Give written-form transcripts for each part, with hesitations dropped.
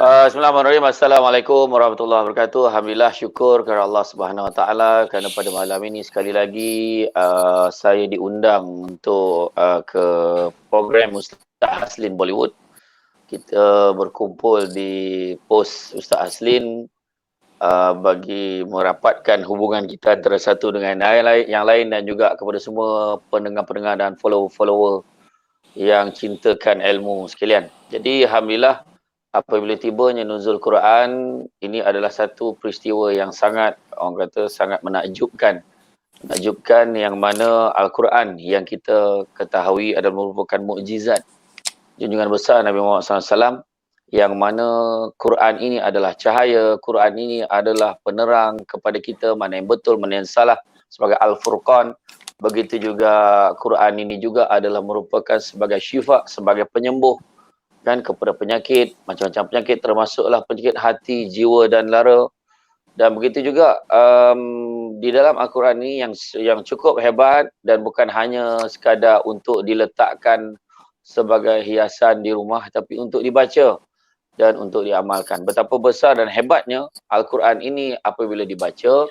Bismillahirrahmanirrahim. Assalamualaikum warahmatullahi wabarakatuh. Alhamdulillah, syukur kepada Allah Subhanahu Wa Taala kerana pada malam ini sekali lagi saya diundang untuk ke program Ustaz Aslin Bollywood. Kita berkumpul di pos Ustaz Aslin bagi merapatkan hubungan kita antara satu dengan yang lain dan juga kepada semua pendengar-pendengar dan follower-follower yang cintakan ilmu sekalian. Jadi alhamdulillah, apabila tibanya nuzul Quran, ini adalah satu peristiwa yang sangat, orang kata sangat menakjubkan. Menakjubkan yang mana Al-Quran yang kita ketahui adalah merupakan mukjizat junjungan besar Nabi Muhammad SAW, yang mana Quran ini adalah cahaya, Quran ini adalah penerang kepada kita mana yang betul, mana yang salah, sebagai Al-Furqan. Begitu juga Quran ini juga adalah merupakan sebagai syifa, sebagai penyembuh kan kepada penyakit, macam-macam penyakit, termasuklah penyakit hati, jiwa dan lara. Dan begitu juga di dalam Al-Quran ini yang cukup hebat dan bukan hanya sekadar untuk diletakkan sebagai hiasan di rumah, tapi untuk dibaca dan untuk diamalkan. Betapa besar dan hebatnya Al-Quran ini apabila dibaca,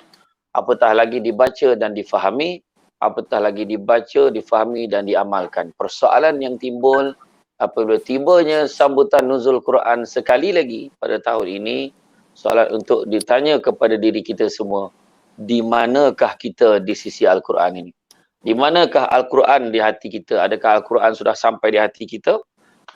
apatah lagi dibaca dan difahami, apatah lagi dibaca, difahami dan diamalkan. Persoalan yang timbul apabila tibanya sambutan nuzul Quran sekali lagi pada tahun ini, soalan untuk ditanya kepada diri kita semua, di manakah kita di sisi Al-Quran ini? Di manakah Al-Quran di hati kita? Adakah Al-Quran sudah sampai di hati kita?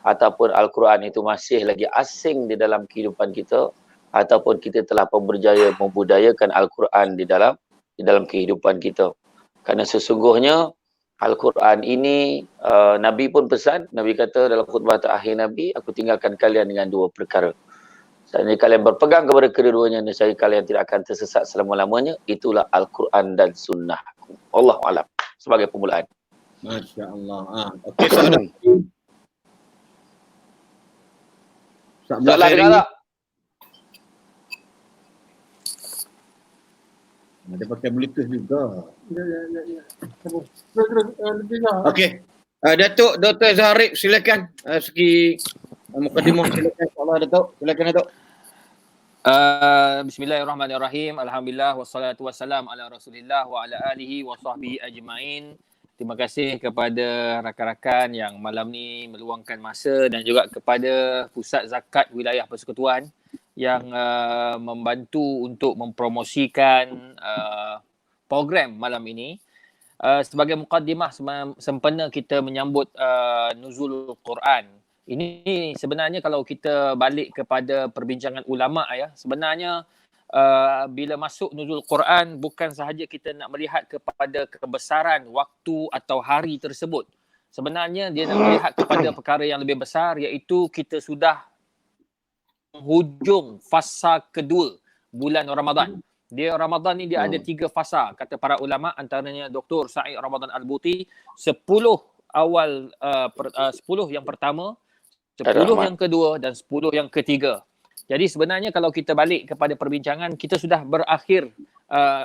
Ataupun Al-Quran itu masih lagi asing di dalam kehidupan kita? Ataupun kita telah berjaya membudayakan Al-Quran di dalam kehidupan kita? Kerana sesungguhnya Al-Quran ini, Nabi pun pesan, Nabi kata dalam khutbah terakhir Nabi, aku tinggalkan kalian dengan dua perkara. Seandainya kalian berpegang kepada kedua-duanya, nescaya kalian tidak akan tersesat selama-lamanya. Itulah Al-Quran dan Sunnah. Allahu a'lam. Sebagai permulaan. Masya Allah. Okey, soalan. Soalan dengar tak? Dia pakai Bluetooth juga. Ya. Terus Okey. Datuk Dr. Zaharif, silakan. Segi mukadimah, silakan. InsyaAllah Datuk. Silakan Datuk. Bismillahirrahmanirrahim. Alhamdulillah wassalatu wassalam ala Rasulillah wa ala alihi wa sahbihi ajma'in. Terima kasih kepada rakan-rakan yang malam ni meluangkan masa dan juga kepada Pusat Zakat Wilayah Persekutuan yang membantu untuk mempromosikan program malam ini. Sebagai mukadimah sempena kita menyambut nuzul Quran. Ini sebenarnya kalau kita balik kepada perbincangan ulama ya, sebenarnya bila masuk nuzul Quran bukan sahaja kita nak melihat kepada kebesaran waktu atau hari tersebut. Sebenarnya dia nak melihat kepada perkara yang lebih besar, iaitu kita sudah hujung fasa kedua bulan Ramadan. Dia Ramadan ni dia ada 3 fasa kata para ulama, antaranya Dr. Sa'id Ramadan Al-Buti, 10 awal 10 yang pertama, 10 yang kedua dan 10 yang ketiga. Jadi sebenarnya kalau kita balik kepada perbincangan, kita sudah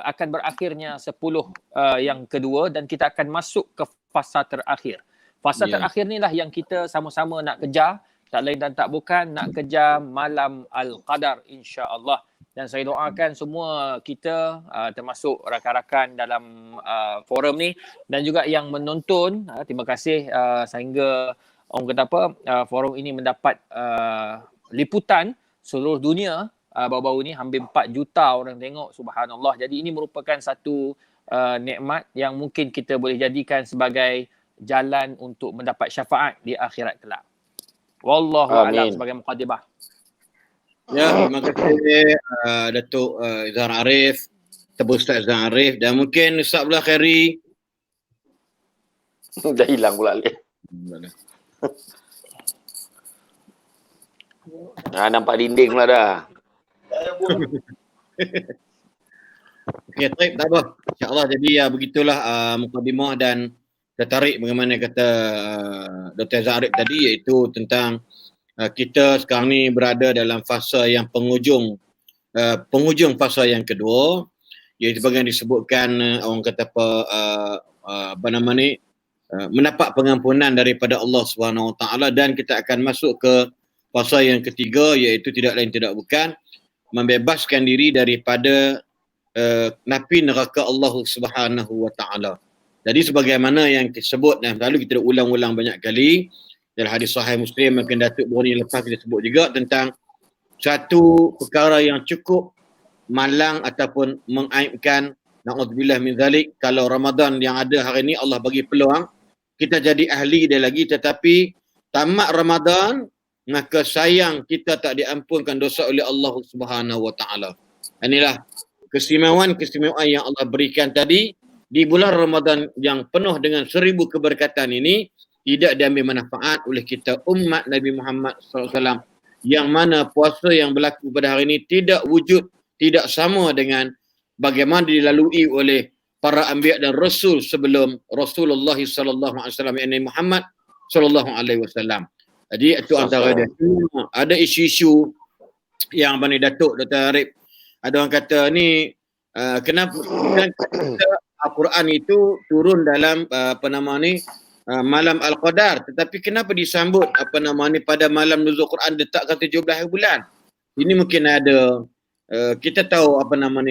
akan berakhirnya 10 yang kedua dan kita akan masuk ke fasa terakhir. Fasa terakhir ni lah yang kita sama-sama nak kejar, tak lain dan tak bukan nak kejar malam Al-Qadar insya-Allah. Dan saya doakan semua kita termasuk rakan-rakan dalam forum ni dan juga yang menonton, terima kasih sehingga orang kata apa, forum ini mendapat liputan seluruh dunia baru-baru ni, hampir 4 juta orang tengok, subhanallah. Jadi ini merupakan satu nikmat yang mungkin kita boleh jadikan sebagai jalan untuk mendapat syafaat di akhirat kelak. Wallahu a'lam sebagai mukadimah. Ya, terima kasih Datuk Izhar Arif, Tebus Ustaz Izhar Arif, dan mungkin Ustaz Abdullah Khairi. Dah hilang pula ni. Nampak dinding pula dah. Okey, baik, tak apa. InsyaAllah jadi begitulah mukadimah dan tertarik bagaimana kata Dr. Zarif tadi, iaitu tentang kita sekarang ni berada dalam fasa yang penghujung fasa yang kedua, iaitu bagaimana disebutkan orang kata apa nama ni, mendapat pengampunan daripada Allah Subhanahu Wa Taala dan kita akan masuk ke puasa yang ketiga iaitu tidak lain tidak bukan membebaskan diri daripada napi neraka Allah Subhanahu wa taala. Jadi sebagaimana yang disebut dan lalu kita ulang-ulang banyak kali dalam hadis sahih Muslim mungkin Datuk Borni lepas kita sebut juga tentang satu perkara yang cukup malang ataupun mengaibkan, na'udzubillah min zalik, kalau Ramadan yang ada hari ini Allah bagi peluang kita jadi ahli dia lagi, tetapi tamat Ramadan maka sayang kita tak diampunkan dosa oleh Allah Subhanahu wa taala. Inilah keistimewaan yang Allah berikan tadi di bulan Ramadan yang penuh dengan 1000 keberkatan ini tidak diambil manfaat oleh kita umat Nabi Muhammad SAW, yang mana puasa yang berlaku pada hari ini tidak wujud, tidak sama dengan bagaimana dilalui oleh para anbiya dan rasul sebelum Rasulullah sallallahu alaihi wasallam, yakni Muhammad sallallahu alaihi wasallam. Jadi itu antara dia. Ada isu-isu yang Bani Datuk Dr. Arif, ada orang kata ni kenapa Al-Quran itu turun dalam malam Al-Qadar, tetapi kenapa disambut pada malam nuzul Quran letakkan 17 bulan. Ini mungkin ada kita tahu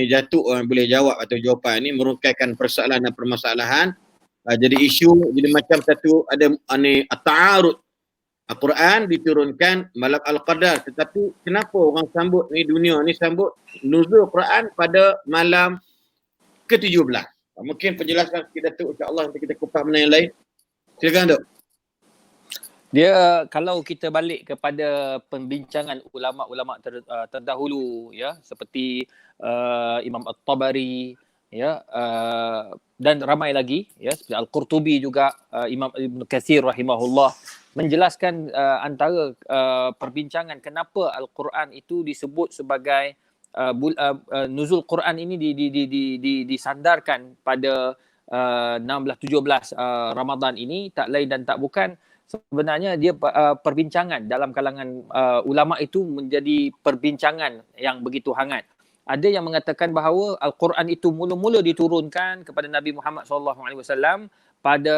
Datuk boleh jawab atau jawapan ini merungkaikan persoalan dan permasalahan. Jadi isu jadi macam satu ada at-ta'arud. Al-Quran diturunkan malam Al-Qadar, tetapi kenapa orang sambut ni, dunia ni sambut nuzul Quran pada malam ke-17? Mungkin penjelasan kita tu insya-Allah nanti kita kupas benda yang lain. Silakan Dok. Dia kalau kita balik kepada pembincangan ulama-ulama terdahulu ya, seperti Imam At-Tabari ya, dan ramai lagi ya, seperti Al-Qurtubi juga, Imam Ibn Katsir rahimahullah menjelaskan antara perbincangan kenapa Al-Quran itu disebut sebagai nuzul Quran ini disandarkan pada 16-17 Ramadan ini, tak lain dan tak bukan sebenarnya dia perbincangan dalam kalangan ulama itu menjadi perbincangan yang begitu hangat. Ada yang mengatakan bahawa Al-Quran itu mula-mula diturunkan kepada Nabi Muhammad SAW pada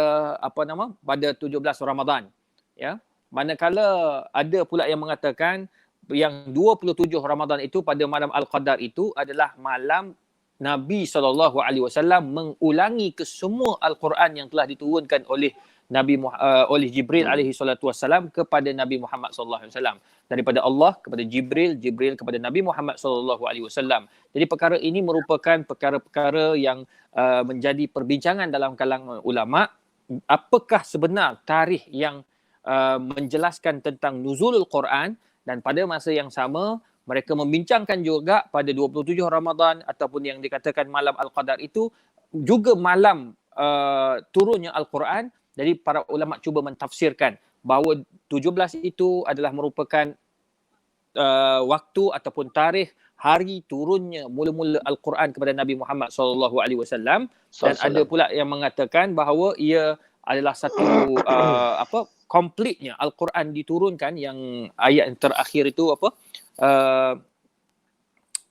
pada 17 Ramadan. Ya, manakala ada pula yang mengatakan yang 27 Ramadan itu pada malam Al-Qadar itu adalah malam Nabi SAW mengulangi kesemua Al-Quran yang telah diturunkan oleh oleh Jibril alaihi salatu wassalam kepada Nabi Muhammad sallallahu alaihi wasallam, daripada Allah kepada Jibril, Jibril kepada Nabi Muhammad sallallahu alaihi wasallam. Jadi perkara ini merupakan perkara-perkara yang menjadi perbincangan dalam kalangan ulama. Apakah sebenar tarikh yang menjelaskan tentang nuzulul Quran, dan pada masa yang sama mereka membincangkan juga pada 27 Ramadan ataupun yang dikatakan malam Al-Qadar itu juga malam turunnya Al-Quran. Jadi para ulama cuba mentafsirkan bahawa 17 itu adalah merupakan waktu ataupun tarikh hari turunnya mula-mula Al-Quran kepada Nabi Muhammad SAW, dan ada pula yang mengatakan bahawa ia adalah satu komplitnya Al-Quran diturunkan, yang ayat yang terakhir itu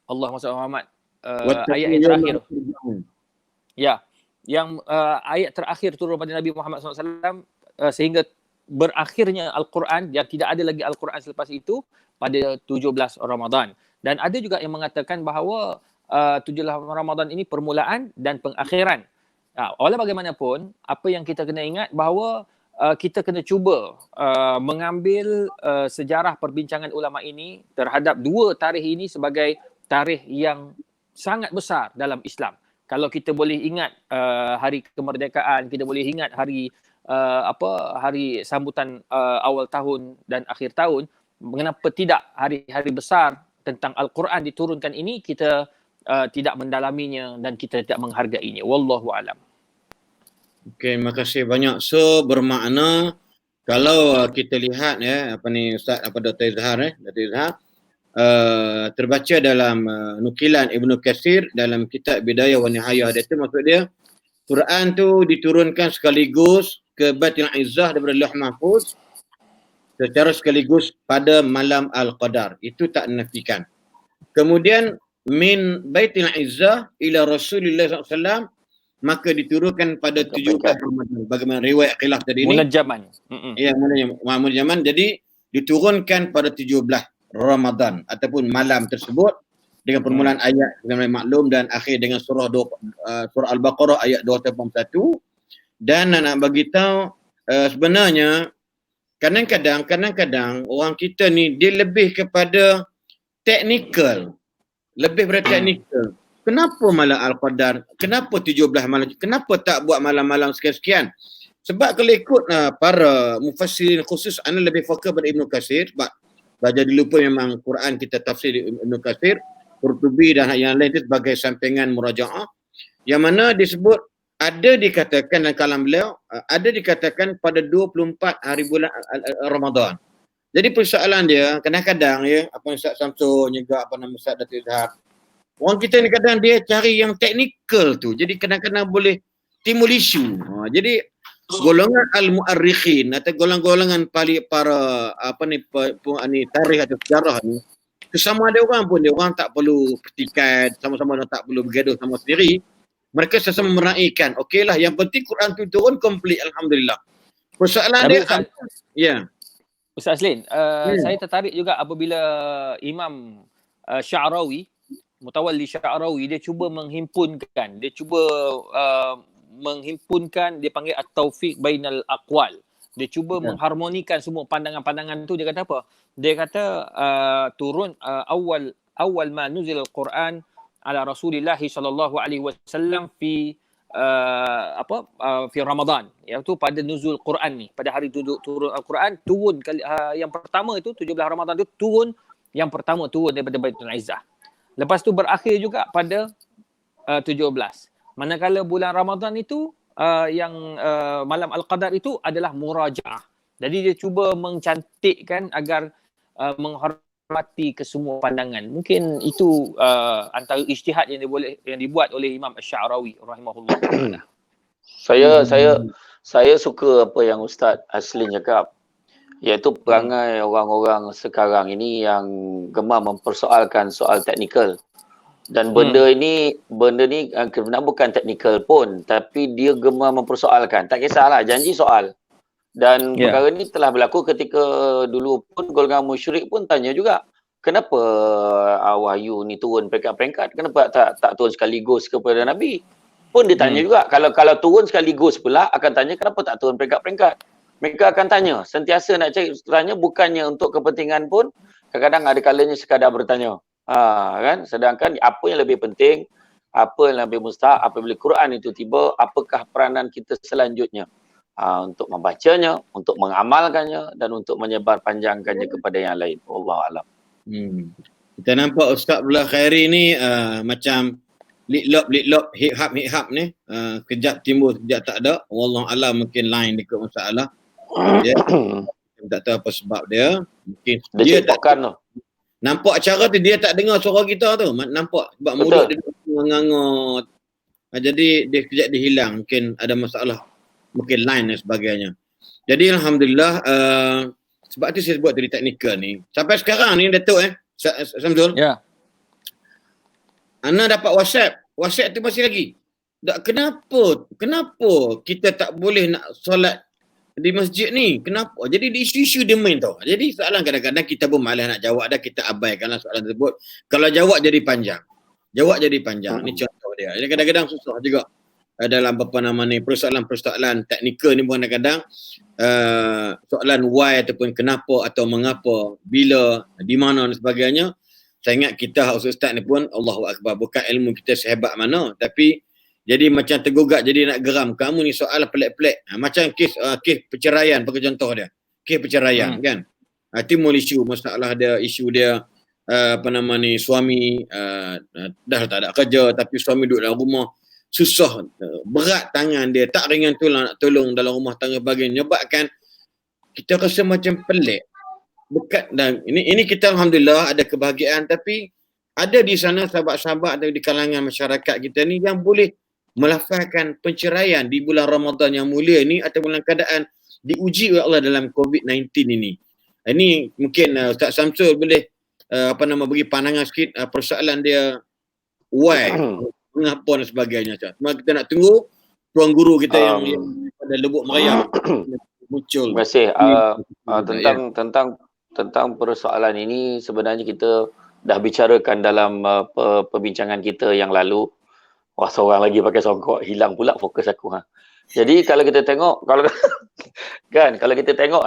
Allahumma salli Muhammad, ayat yang terakhir ya, yang ayat terakhir turun pada Nabi Muhammad SAW sehingga berakhirnya Al-Quran, yang tidak ada lagi Al-Quran selepas itu pada 17 Ramadan. Dan ada juga yang mengatakan bahawa 17 Ramadan ini permulaan dan pengakhiran. Walau bagaimanapun, apa yang kita kena ingat bahawa kita kena cuba mengambil sejarah perbincangan ulama ini terhadap dua tarikh ini sebagai tarikh yang sangat besar dalam Islam. Kalau kita boleh ingat hari kemerdekaan, kita boleh ingat hari hari sambutan awal tahun dan akhir tahun, mengapa tidak hari-hari besar tentang Al-Quran diturunkan ini kita tidak mendalaminya dan kita tidak menghargainya. Wallahu alam. Okey, terima kasih banyak. So bermakna kalau kita lihat Ustaz Dr. Izhar Dr. Izhar terbaca dalam nukilan Ibnu Katsir dalam kitab Bidayah wa Nihayah, itu maksud dia Quran tu diturunkan sekaligus ke Baitul Izzah daripada Lauh Mahfuz secara sekaligus pada malam Al-Qadar. Itu tak nafikan. Kemudian min Baitul Izzah ila Rasulullah SAW, maka diturunkan pada 17 Ramadan. Bagaimana riwayat khilaf tadi ni? Munajjaman. Ya, munajjaman. Jadi diturunkan pada 17 Ramadan ataupun malam tersebut dengan permulaan ayat dengan maklum dan akhir dengan surah Al-Baqarah ayat 281. Dan nak bagi tahu sebenarnya kadang-kadang orang kita ni dia lebih kepada teknikal, lebih pada teknikal. Kenapa malam Al-Qadar? Kenapa 17 malam? Kenapa tak buat malam-malam sekian-sekian? Sebab kalau ikut para mufassirin khusus, ana lebih fokus pada Ibnu Katsir sebab jadi lupa memang Quran kita tafsir Ibnu Katsir, Qurtubi dan yang lain itu sebagai sampingan murajaah yang mana disebut ada dikatakan dalam kalam beliau ada dikatakan pada 24 hari bulan Ramadan. Jadi persoalan dia kadang-kadang ya apa Ustaz Samsul juga apa nama Ustaz Datuk Izhar. Orang kita ni kadang dia cari yang teknikal tu. Jadi kadang-kadang boleh timbul isu. Jadi golongan al-mu'arrikhin atau golongan-golongan para tarikh atau sejarah ni sesama ada orang pun dia orang tak perlu pertikaian, sama-sama tak perlu bergaduh sama sendiri. Mereka sesama meraihkan. Okeylah yang penting Quran tu turun komplit alhamdulillah. Persoalan dia ya. Ustaz Aslin, saya tertarik juga apabila Imam Sya'rawi, Mutawalli Sya'rawi, dia cuba menghimpunkan, dia panggil at-taufiq bainal aqwal. Dia cuba mengharmonikan semua pandangan-pandangan tu. Dia kata apa? Dia kata turun awal ma nuzil al-Quran ala Rasulillah sallallahu alaihi wasallam fi fi Ramadan, iaitu pada nuzul Quran ni, pada hari turun Al-Quran, turun kali yang pertama itu 17 Ramadan itu turun daripada Baitul Izzah. Lepas tu berakhir juga pada 17. Manakala bulan Ramadan itu yang malam Al-Qadar itu adalah murajaah. Jadi dia cuba mencantikkan agar menghormati kesemua pandangan. Mungkin itu antara ijtihad yang dibuat oleh Imam Asy-Sya'rawi rahimahullah. Saya suka apa yang Ustaz Aslin cakap, iaitu perangai orang-orang sekarang ini yang gemar mempersoalkan soal teknikal. Dan benda ni nak bukan teknikal pun, tapi dia gemar mempersoalkan. Tak kisahlah, janji soal. Dan perkara ni telah berlaku ketika dulu pun golongan musyrik pun tanya juga, kenapa wahyu ni turun peringkat-peringkat, kenapa tak turun sekaligus kepada Nabi? Pun ditanya juga, kalau turun sekaligus pula akan tanya kenapa tak turun peringkat-peringkat. Mereka akan tanya, sentiasa nak cari tanya, bukannya untuk kepentingan pun, kadang-kadang ada kalanya sekadar bertanya. Kan? Sedangkan apa yang lebih penting, apa yang lebih mustahak apabila Quran itu tiba, apakah peranan kita selanjutnya? Untuk membacanya, untuk mengamalkannya dan untuk menyebar panjangkannya kepada yang lain. Wallahualam. Kita nampak Ustaz Abdullah Khairi ni macam litlop hip-hop ni, kejap timbul kejap tak ada. Wallahualam, mungkin lain ikut masalah. Dia tak tahu apa sebab dia. Mungkin dia tak tu. Nampak cara tu dia tak dengar suara kita tu. Nampak sebab mulut dia mengangut. Jadi dia kejap dia hilang. Mungkin ada masalah, mungkin line dan sebagainya. Jadi alhamdulillah sebab tu saya buat dari teknikal ni. Sampai sekarang ni Datuk Samsul. Ya. Ana dapat WhatsApp tu masih lagi. Kenapa kita tak boleh nak solat di masjid ni? Kenapa? Jadi isu-isu dia main tau. Jadi soalan kadang-kadang kita pun malas nak jawab dah, kita abaikanlah soalan tersebut. Kalau jawab jadi panjang. Ni contoh dia. Jadi kadang-kadang susah juga dalam persoalan-persoalan teknikal ni pun kadang-kadang soalan why ataupun kenapa atau mengapa, bila, di mana dan sebagainya. Saya ingat kita ustaz ni pun Allahu Akbar, bukan ilmu kita sehebat mana, tapi jadi macam tergugat, jadi nak geram, kamu ni soal pelik-pelik. Macam kes perceraian, bagi contoh dia. Kes perceraian kan. Timbul isu masalah dia, suami dah tak ada kerja tapi suami duduk dalam rumah. Susah, berat tangan dia, tak ringan tulang nak tolong dalam rumah tangga bagian, menyebabkan kita rasa macam pelik. Bukan, dan ini kita alhamdulillah ada kebahagiaan, tapi ada di sana sahabat-sahabat atau di kalangan masyarakat kita ni yang boleh melafazkan perceraian di bulan Ramadan yang mulia ni atau dalam keadaan diuji oleh Allah dalam COVID-19 ini. Ini mungkin Ustaz Samsul boleh bagi pandangan sikit persoalan dia why, mengapa dan sebagainya. Cuma kita nak tunggu tuan guru kita yang pada Lubuk Merayam muncul. Terima kasih. tentang persoalan ini sebenarnya kita dah bicarakan dalam perbincangan kita yang lalu. Wah, seorang lagi pakai songkok, hilang pula fokus aku. Jadi kalau kita tengok, kalau kita tengok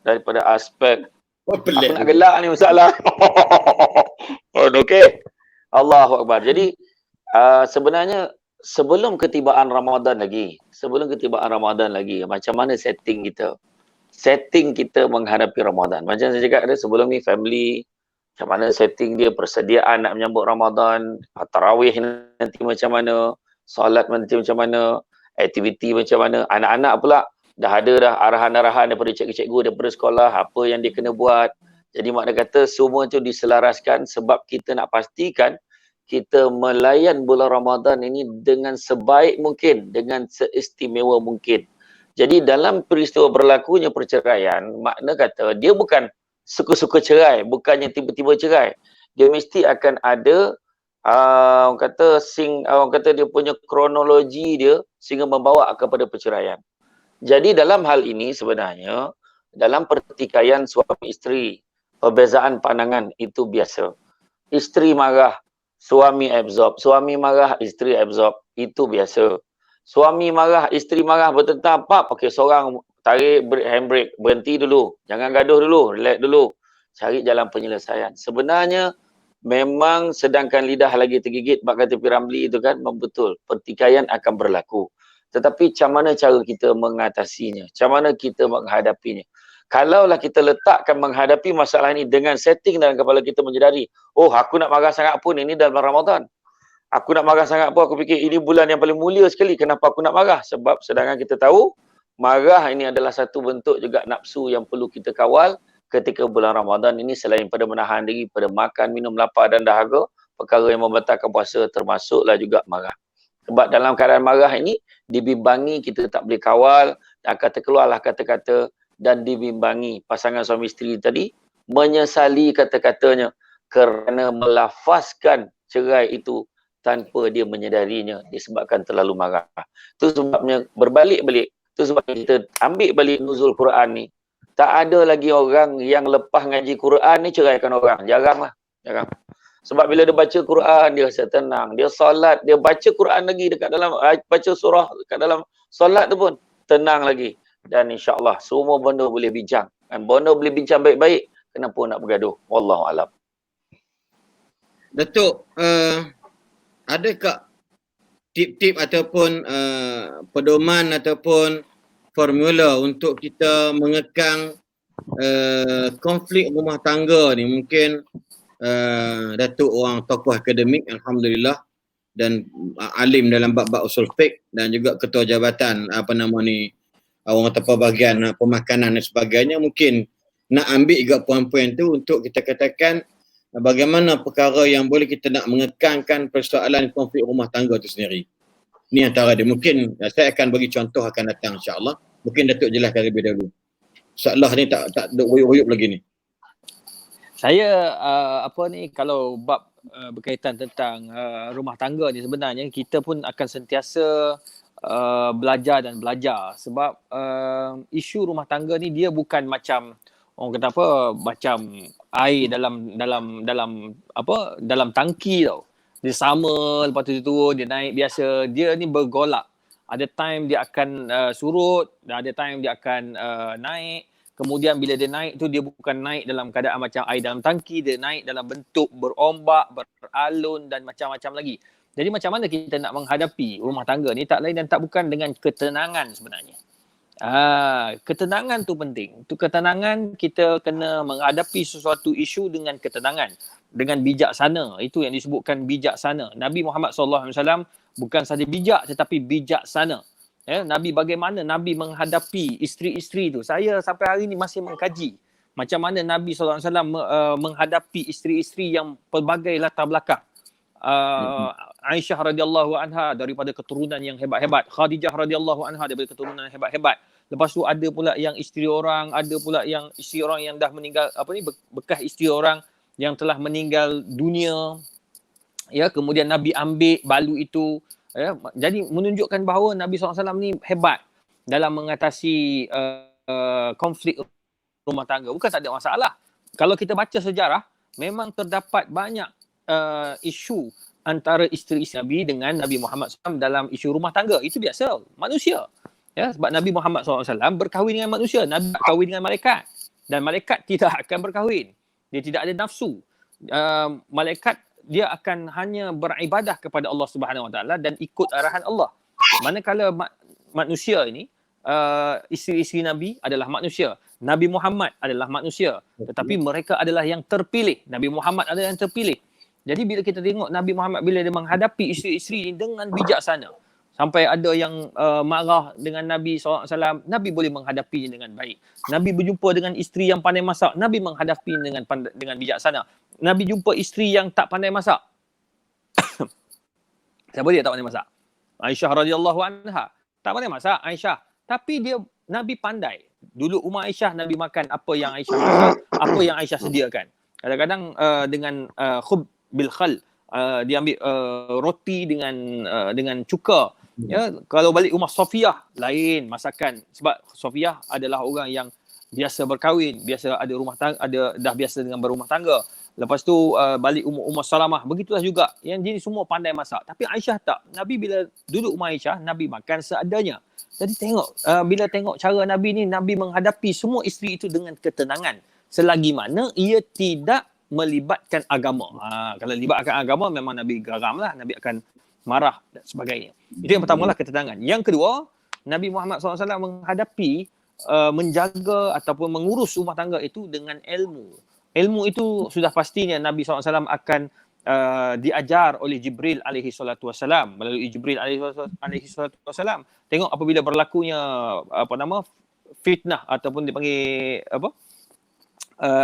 daripada aspek aku nak gelak ni masalah. Oh, okey. Allahu Akbar. Jadi sebenarnya sebelum ketibaan Ramadan lagi, macam mana setting kita? Setting kita menghadapi Ramadan. Macam saya cakap tadi sebelum ni, family, macam mana setting dia, persediaan nak menyambut Ramadan, tarawih nanti macam mana, solat nanti macam mana, aktiviti macam mana, anak-anak pula dah ada dah arahan-arahan daripada cikgu-cikgu, daripada sekolah, apa yang dia kena buat. Jadi makna kata semua tu diselaraskan sebab kita nak pastikan kita melayan bulan Ramadan ini dengan sebaik mungkin, dengan seistimewa mungkin. Jadi dalam peristiwa berlakunya perceraian, makna kata dia bukan suka-suka cerai, bukannya tiba-tiba cerai. Dia mesti akan ada orang kata dia punya kronologi dia sehingga membawa kepada perceraian. Jadi dalam hal ini sebenarnya dalam pertikaian suami isteri, perbezaan pandangan itu biasa. Isteri marah, suami absorb, suami marah, isteri absorb, itu biasa. Suami marah, isteri marah bertentang, okey, seorang tarik handbrake, berhenti dulu, jangan gaduh dulu, relax dulu, cari jalan penyelesaian. Sebenarnya memang sedangkan lidah lagi tergigit, bak kata P. Ramlee itu kan, betul, pertikaian akan berlaku. Tetapi macam mana cara kita mengatasinya, macam mana kita menghadapinya. Kalaulah kita letakkan menghadapi masalah ini dengan setting dalam kepala kita menyedari, oh aku nak marah sangat pun ini dalam Ramadan. Aku nak marah sangat pun, aku fikir ini bulan yang paling mulia sekali, kenapa aku nak marah? Sebab sedangkan kita tahu, marah ini adalah satu bentuk juga nafsu yang perlu kita kawal ketika bulan Ramadan ini, selain pada menahan diri, pada makan, minum, lapar dan dahaga, perkara yang membatalkan puasa termasuklah juga marah. Sebab dalam keadaan marah ini, dibimbangi kita tak boleh kawal, akan terkeluarlah kata-kata dan dibimbangi pasangan suami isteri tadi, menyesali kata-katanya kerana melafazkan cerai itu tanpa dia menyedarinya disebabkan terlalu marah. Itu sebabnya berbalik-balik. Itu sebab kita ambil balik nuzul Quran ni. Tak ada lagi orang yang lepas ngaji Quran ni ceraikan orang. Jarang. Sebab bila dia baca Quran, dia rasa tenang. Dia solat, dia baca Quran lagi dekat dalam, baca surah dekat dalam solat tu pun tenang lagi. Dan insyaAllah semua benda boleh bincang. Dan benda boleh bincang baik-baik, kenapa nak bergaduh? Wallahualam. Datuk, adakah tip-tip ataupun pedoman ataupun formula untuk kita mengekang konflik rumah tangga ni? Mungkin Datuk orang tokoh akademik, alhamdulillah, dan alim dalam bab-bab usul fiqh dan juga ketua jabatan orang atau bahagian pemakanan dan sebagainya, mungkin nak ambil juga poin-poin tu untuk kita katakan bagaimana perkara yang boleh kita nak mengekangkan persoalan konflik rumah tangga itu sendiri. Ni antara dia. Mungkin saya akan bagi contoh akan datang insya-Allah. Mungkin Datuk jelaskan lebih dahulu. Soalan ni tak ruyuk-ruyuk lagi ni. Saya kalau bab berkaitan tentang rumah tangga ni, sebenarnya kita pun akan sentiasa belajar sebab isu rumah tangga ni dia bukan macam orang kata macam air dalam tangki tau. Dia sama, lepas tu dia turun, dia naik biasa. Dia ni bergolak. Ada time dia akan surut, ada time dia akan naik. Kemudian bila dia naik tu, dia bukan naik dalam keadaan macam air dalam tangki, dia naik dalam bentuk berombak, beralun dan macam-macam lagi. Jadi macam mana kita nak menghadapi rumah tangga ni, tak lain dan tak bukan dengan ketenangan sebenarnya. Ketenangan tu penting. Tu ketenangan, kita kena menghadapi sesuatu isu dengan ketenangan, dengan bijaksana. Itu yang disebutkan bijaksana. Nabi Muhammad SAW bukan sahaja bijak tetapi bijaksana. Nabi, bagaimana Nabi menghadapi isteri-isteri tu. Saya sampai hari ni masih mengkaji macam mana Nabi SAW menghadapi isteri-isteri yang pelbagai latar belakang. Aisyah radhiyallahu anha daripada keturunan yang hebat-hebat, Khadijah radhiyallahu anha daripada keturunan yang hebat-hebat. Lepas tu ada pula yang isteri orang, ada pula yang isteri orang yang dah meninggal, bekas isteri orang yang telah meninggal dunia. Ya, kemudian Nabi ambil balu itu, ya, jadi menunjukkan bahawa Nabi SAW ni hebat dalam mengatasi konflik rumah tangga. Bukan tak ada masalah. Kalau kita baca sejarah, memang terdapat banyak isu antara isteri-isteri Nabi dengan Nabi Muhammad SAW dalam isu rumah tangga. Itu biasa, manusia. Ya, sebab Nabi Muhammad SAW berkahwin dengan manusia. Nabi berkahwin dengan malaikat. Dan malaikat tidak akan berkahwin. Dia tidak ada nafsu. Malaikat dia akan hanya beribadah kepada Allah Subhanahu Wa Taala dan ikut arahan Allah. Manakala manusia ini, isteri-isteri Nabi adalah manusia. Nabi Muhammad adalah manusia. Tetapi mereka adalah yang terpilih. Nabi Muhammad adalah yang terpilih. Jadi bila kita tengok Nabi Muhammad bila dia menghadapi isteri-isteri ini dengan bijaksana. Sampai ada yang marah dengan Nabi SAW, Nabi boleh menghadapinya dengan baik. Nabi berjumpa dengan isteri yang pandai masak, Nabi menghadapi dengan bijaksana. Nabi jumpa isteri yang tak pandai masak. Siapa dia tak pandai masak? Aisyah radhiyallahu anha. Tak pandai masak Aisyah. Tapi Nabi pandai. Dulu rumah Aisyah, Nabi makan apa yang Aisyah masak, apa yang Aisyah sediakan. Kadang-kadang dengan khub bil khal, dia ambil roti dengan cuka. Ya, kalau balik rumah Sofiyah lain masakan, sebab Sofiyah adalah orang yang biasa berkahwin, biasa ada rumah tangga, dah biasa dengan berumah tangga. Lepas tu balik Ummah Salamah, begitulah juga. Yang jenis semua pandai masak. Tapi Aisyah tak. Nabi bila duduk rumah Aisyah, Nabi makan seadanya. Jadi tengok, bila tengok cara Nabi ni, Nabi menghadapi semua isteri itu dengan ketenangan. Selagi mana ia tidak melibatkan agama. Kalau libatkan agama, memang Nabi garam lah. Nabi akan marah dan sebagainya. Itu yang pertama lah, ketenangan. Yang kedua, Nabi Muhammad SAW menghadapi, menjaga ataupun mengurus rumah tangga itu dengan ilmu. Ilmu itu sudah pastinya Nabi SAW akan diajar oleh Jibril alaihi salatu wassalam, melalui Jibril alaihi salatu wassalam. Tengok apabila berlakunya fitnah ataupun dipanggil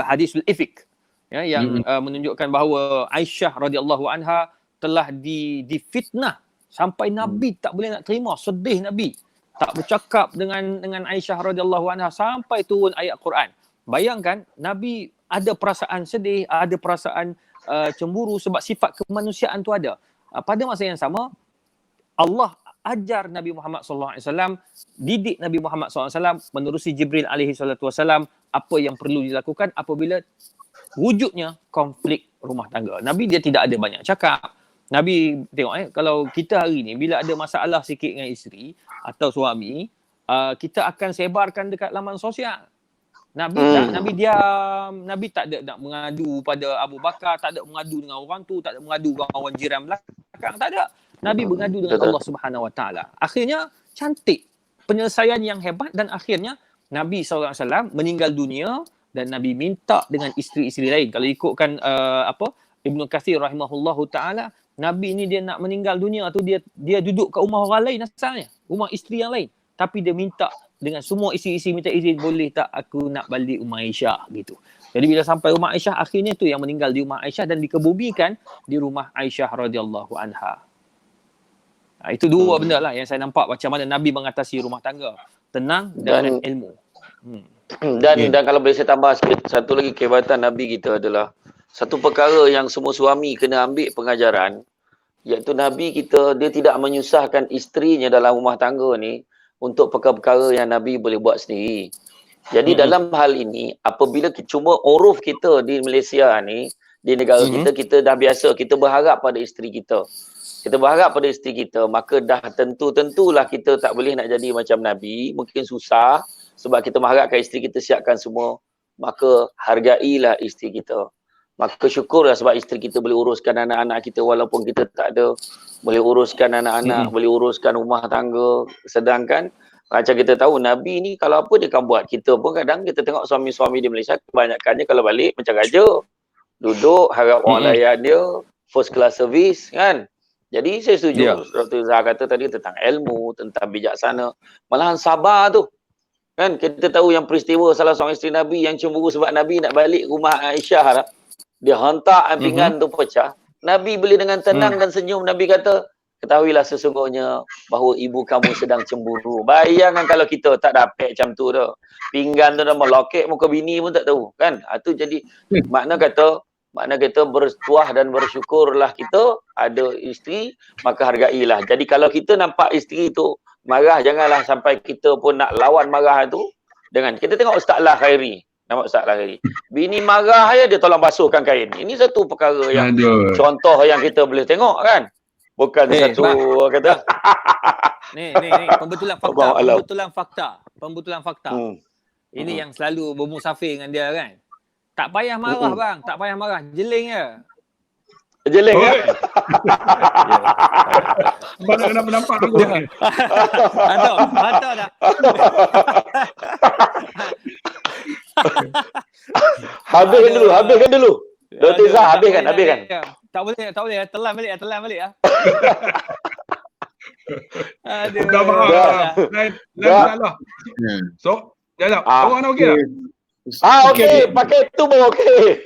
hadisul ifk, ya, yang menunjukkan bahawa Aisyah radhiyallahu anha telah difitnah sampai Nabi tak boleh nak terima, sedih Nabi. Tak bercakap dengan Aisyah radhiyallahu anha sampai turun ayat Quran. Bayangkan Nabi ada perasaan sedih, ada perasaan cemburu sebab sifat kemanusiaan tu ada. Pada masa yang sama, Allah ajar Nabi Muhammad SAW, didik Nabi Muhammad SAW menerusi Jibril alaihi salatu wasallam apa yang perlu dilakukan apabila wujudnya konflik rumah tangga. Nabi dia tidak ada banyak cakap. Nabi tengok kalau kita hari ni bila ada masalah sikit dengan isteri atau suami, kita akan sebarkan dekat laman sosial. Nabi diam, Nabi tak ada nak mengadu pada Abu Bakar, tak ada mengadu dengan orang tu, tak ada mengadu dengan orang jiran belakang, tak ada. Nabi mengadu dengan Allah Subhanahu Wa Taala. Akhirnya cantik, penyelesaian yang hebat, dan akhirnya Nabi SAW meninggal dunia dan Nabi minta dengan isteri-isteri lain. Kalau ikutkan Ibnu Katsir rahimahullahu taala, Nabi ni dia nak meninggal dunia tu dia duduk kat rumah orang lain asalnya, rumah isteri yang lain, tapi dia minta dengan semua isteri-isteri minta izin, boleh tak aku nak balik rumah Aisyah gitu. Jadi bila sampai rumah Aisyah, akhirnya tu yang meninggal di rumah Aisyah dan dikebumikan di rumah Aisyah radhiyallahu anha. Itu dua benda lah yang saya nampak macam mana Nabi mengatasi rumah tangga, tenang dan ilmu. Dan kalau boleh saya tambah sikit, satu lagi kehebatan Nabi kita adalah satu perkara yang semua suami kena ambil pengajaran, iaitu Nabi kita dia tidak menyusahkan isterinya dalam rumah tangga ni untuk perkara-perkara yang Nabi boleh buat sendiri. Jadi dalam hal ini, apabila cuma uruf kita di Malaysia ni, di negara kita dah biasa, kita berharap pada isteri kita. Kita berharap pada isteri kita, maka dah tentulah kita tak boleh nak jadi macam Nabi. Mungkin susah sebab kita mengharapkan isteri kita siapkan semua. Maka hargailah isteri kita. Maka syukurlah sebab isteri kita boleh uruskan anak-anak kita walaupun kita tak ada. Boleh uruskan anak-anak, boleh uruskan rumah tangga. Sedangkan macam kita tahu Nabi ni kalau apa dia akan buat. Kita pun kadang kita tengok suami-suami di Malaysia kebanyakannya kalau balik macam raja. Duduk, harap orang layan dia, first class service kan. Jadi saya setuju Dr. Zahar kata tadi tentang ilmu, tentang bijaksana. Malahan sabar tu. Kan kita tahu yang peristiwa salah seorang isteri Nabi yang cemburu sebab Nabi nak balik rumah Aisyah lah. Dia hantar pinggan tu pecah. Nabi beli dengan tenang dan senyum. Nabi kata, ketahuilah sesungguhnya bahawa ibu kamu sedang cemburu. Bayangkan kalau kita tak dapat macam tu dah. Pinggan tu dah melokek muka bini pun tak tahu. Kan? Itu jadi makna kita bertuah dan bersyukurlah kita ada isteri, maka hargailah. Jadi kalau kita nampak isteri tu marah, janganlah sampai kita pun nak lawan marah tu. Dengan kita tengok Ustaz Lah Khairi. Nama Ustaz lah tadi. Bini marah je dia tolong basuhkan kain. Ini satu perkara yang Aduh. contoh yang kita boleh tengok kan. Bukan satu orang kata. Ni pembetulan Abang Alam. Pembetulan fakta. Ini yang selalu bermusafir dengan dia kan. Tak payah marah bang, tak payah marah. Jeling je. Jeling ya. Abang nak nampak aku. Hantar dah. Habiskan dulu. Dr. Zah, habiskan. Tak boleh. Telan balik ah. Aduh. Dah faham. Lain salah. So, dah. Orang nak okey tak? Okey. Pakai tu pun okey.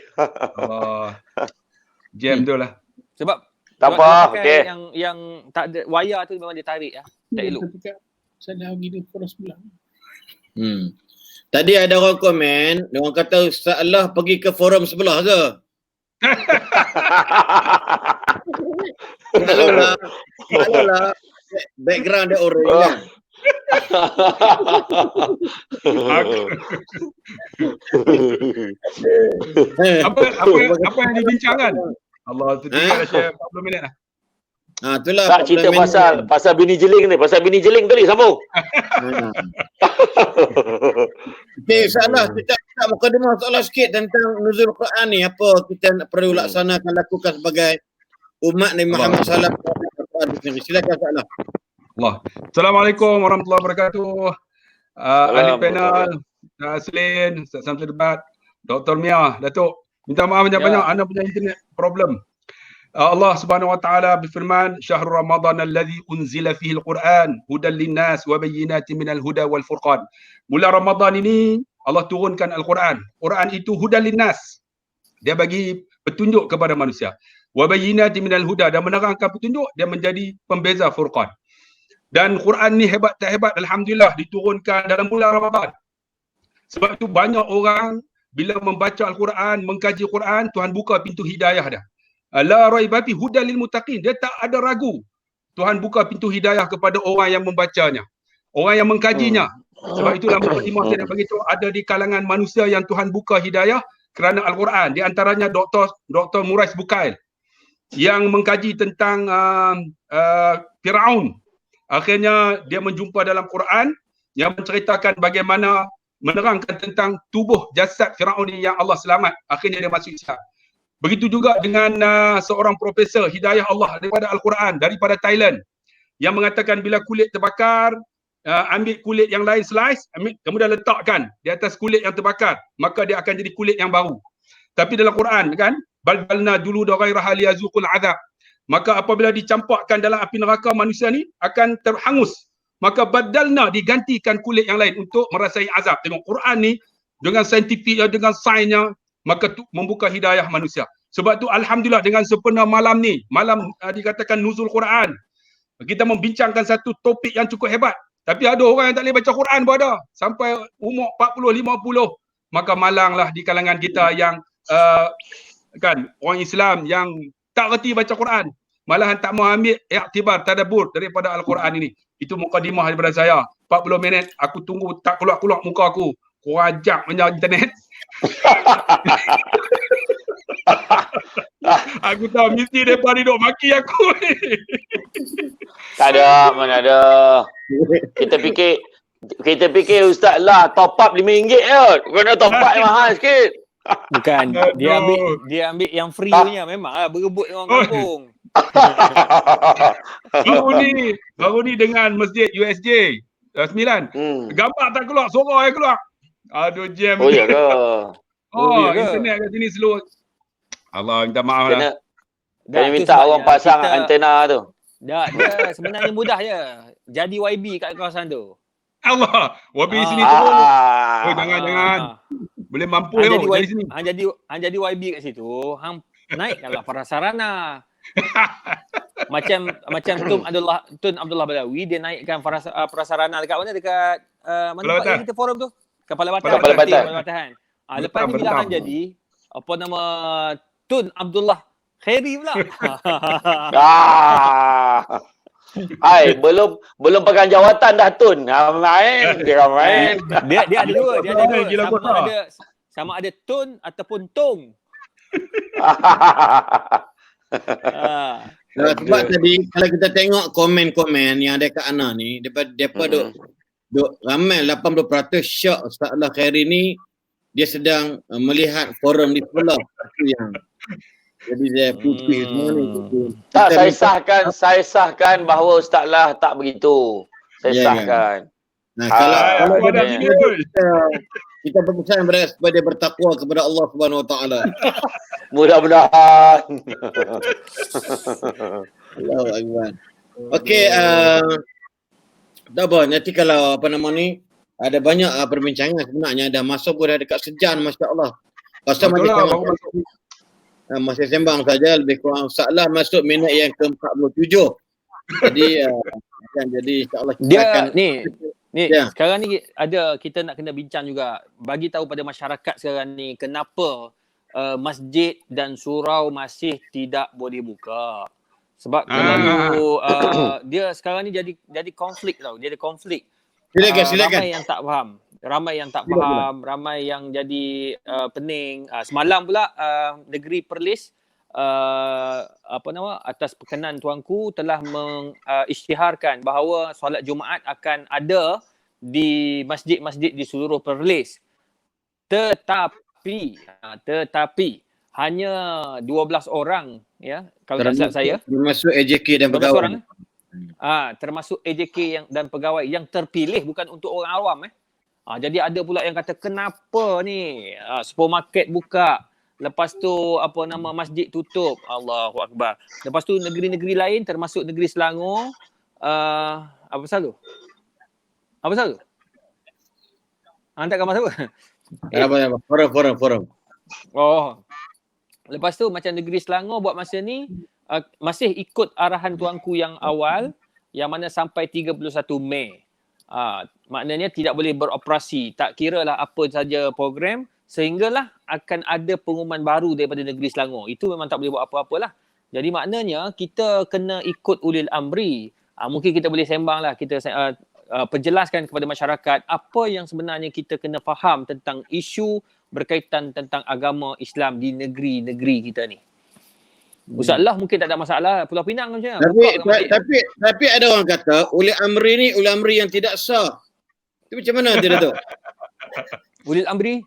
Jam tu lah. Sebab Tak apa, okey. yang tak ada wayar tu memang dia tarik ah. Tak elok. Saya lagi dia poros pula. Tadi ada orang komen, dia orang kata Ustaz Allah pergi ke forum sebelah ke? Maklumlah background dia orang kan. Apa yang dibincangkan? Allah tu tinggal share 40 minit lah. Itulah. Tak cerita pasal bini jeling ni. Pasal bini jeling tadi sambung. Okey, Ustaz, kita mukadimah soalan sikit tentang nuzul Quran ni. Apa kita perlu laksanakan, lakukan sebagai umat Nabi Muhammad sallallahu alaihi wasallam. Silakan Ustaz. Allah. Assalamualaikum warahmatullahi wabarakatuh. Ahli panel, Selin, Ustaz Samsul Debat, Dr. Mia, Datuk. Minta maaf banyak-banyak, anda punya internet problem. Allah Subhanahu wa taala berfirman, "Syahrul Ramadan alladzi unzila fihi al-Quran hudan lin-nas wa bayyinatin minal huda wal furqan." Bulan Ramadan ini Allah turunkan Al-Quran. Quran itu hudan lin-nas. Dia bagi petunjuk kepada manusia. Wa bayyinatin minal huda, dan menerangkan petunjuk, dia menjadi pembeza furqan. Dan Quran ni hebat tak hebat, alhamdulillah diturunkan dalam bulan Ramadan. Sebab itu banyak orang bila membaca Al-Quran, mengkaji Quran, Tuhan buka pintu hidayah dah. La raiba fi hudal lil muttaqin. Dia tak ada ragu. Tuhan buka pintu hidayah kepada orang yang membacanya, orang yang mengkajinya. Sebab itulah mukadimah saya nak bagi tahu, ada di kalangan manusia yang Tuhan buka hidayah kerana Al-Quran. Di antaranya Dr. Murais Bukail yang mengkaji tentang Firaun. Akhirnya dia menjumpa dalam Quran yang menceritakan bagaimana menerangkan tentang tubuh jasad Firaun yang Allah selamat. Akhirnya dia masuk Islam. Begitu juga dengan seorang profesor hidayah Allah daripada Al-Quran, daripada Thailand, yang mengatakan bila kulit terbakar, ambil kulit yang lain slice, kemudian letakkan di atas kulit yang terbakar, maka dia akan jadi kulit yang baru. Tapi dalam Quran kan, balbalna dulu ghairaha liyazuqul azab. Maka apabila dicampakkan dalam api neraka, manusia ni akan terhangus. Maka badalna, digantikan kulit yang lain untuk merasai azab. Tengok Quran ni dengan saintifik, dengan sainsnya, maka tu membuka hidayah manusia. Sebab tu alhamdulillah dengan sempena malam ni, malam dikatakan nuzul Quran, kita membincangkan satu topik yang cukup hebat. Tapi ada orang yang tak boleh baca Quran pun ada. Sampai umur 40, 50. Maka malanglah di kalangan kita yang kan orang Islam yang tak reti baca Quran. Malahan tak mau ambil iktibar, tadabbur daripada Al-Quran ini. Itu mukadimah daripada saya. 40 minit aku tunggu tak keluar-keluar muka aku. Kurang ajak punya internet. Aku tahu mesti mereka ni duk maki aku ni. Tak ada, mana ada. Kita fikir Ustaz lah top up RM5 je. Kena top up yang mahal sikit. Bukan, dia ambil yang free punya, memang lah berebut dengan orang kampung. Baru ni dengan masjid USJ 9. Gambar tak keluar, suara yang keluar. Aduh jam. Oh ya ke? Internet kat sini slow. Allah minta maaf lah. Kena minta orang pasang antena tu. Dia sebenarnya mudah je. Jadi YB kat kawasan tu. Allah, YB sini turun. Oh jangan. Boleh mampu dari sini. Jadi YB kat situ, hang naikkanlah prasarana. Macam Tun Abdullah Balawi, dia naikkan prasarana dekat mana, dekat mana Pak kita forum tu? Kepala Batan. Lepas ni bila hang jadi apa nama Tun Abdullah Khairi pula. Hai, belum pegang jawatan dah Tun. Main. Dia ada dua. sama ada tun ataupun tong. Sebab tadi kalau kita tengok komen-komen yang ada kat Ana ni, depa duk ramai 80% syak Ustaz Allah Khairi ni dia sedang melihat forum di sebelah. Itu yang jadi dia putih semua ni. Tak, saya sahkan bahawa Ustaz lah tak begitu. Saya sahkan. Nah, kalau ada dia kita berpesan supaya dia bertakwa kepada Allah Subhanahu Wa Taala. Mudah-mudahan. Allahu Akbar. Okey, dah apa, nanti kalau apa nama ni ada banyak perbincangan sebenarnya, dah masuk pun dah dekat sejam, masya-Allah. Pasal Betul lah, baru masih sembang saja, lebih kurang salah masuk minit yang ke-47. Jadi jadi insya-Allah kita Dia akan ni Ya. sekarang ni kita nak kena bincang juga, bagi tahu pada masyarakat sekarang ni kenapa masjid dan surau masih tidak boleh buka. Sebab terlalu dia sekarang ni jadi konflik tau, dia ada konflik. silakan. Ramai yang tak faham. Ramai yang jadi pening. Semalam pula Negeri Perlis atas perkenan tuanku telah mengisytiharkan bahawa solat Jumaat akan ada di masjid-masjid di seluruh Perlis. Tetapi hanya 12 orang, ya, kalau tak silap saya. Termasuk AJK dan 12 pegawai. orang. Termasuk AJK dan pegawai yang terpilih, bukan untuk orang awam. Jadi ada pula yang kata kenapa ni supermarket buka, lepas tu masjid tutup. Allahu Akbar. Lepas tu negeri-negeri lain termasuk negeri Selangor, apa pasal tu? Hantar gambar siapa? Forum. Oh. Lepas tu macam negeri Selangor buat masa ni masih ikut arahan tuanku yang awal, yang mana sampai 31 Mei. Maknanya tidak boleh beroperasi, tak kira lah apa saja program, sehinggalah akan ada pengumuman baru daripada negeri Selangor. Itu memang tak boleh buat apa-apalah. Jadi maknanya kita kena ikut ulil amri. Mungkin kita boleh sembang lah, kita perjelaskan kepada masyarakat apa yang sebenarnya kita kena faham tentang isu berkaitan tentang agama Islam di negeri-negeri kita ni. Ustaz Allah mungkin tak ada masalah. Pulau Pinang macam mana? Tapi ada orang kata ulil amri ni ulil amri yang tidak sah. Itu macam mana dia tu? Ulil amri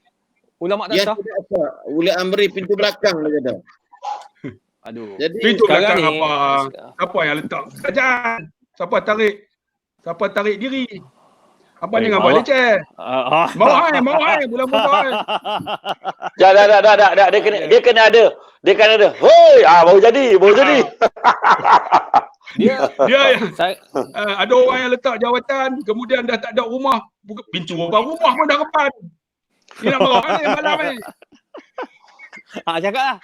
ulama tak sah. Tidak sah. Ulil amri pintu belakang dia kata. Aduh. Jadi Pintu sekarang belakang ni, apa? Siapa yang letak? Kajian. Siapa tarik diri? Apa ni dengan buat leceh? Mau hai, bulan bulan. Dah. Dia kena ada. Hoi, baru jadi. Dia Ada orang yang letak jawatan, kemudian dah tak ada rumah, buka pintu rumah pun dah repan. Ni nak marah ni malam ni. cakaplah.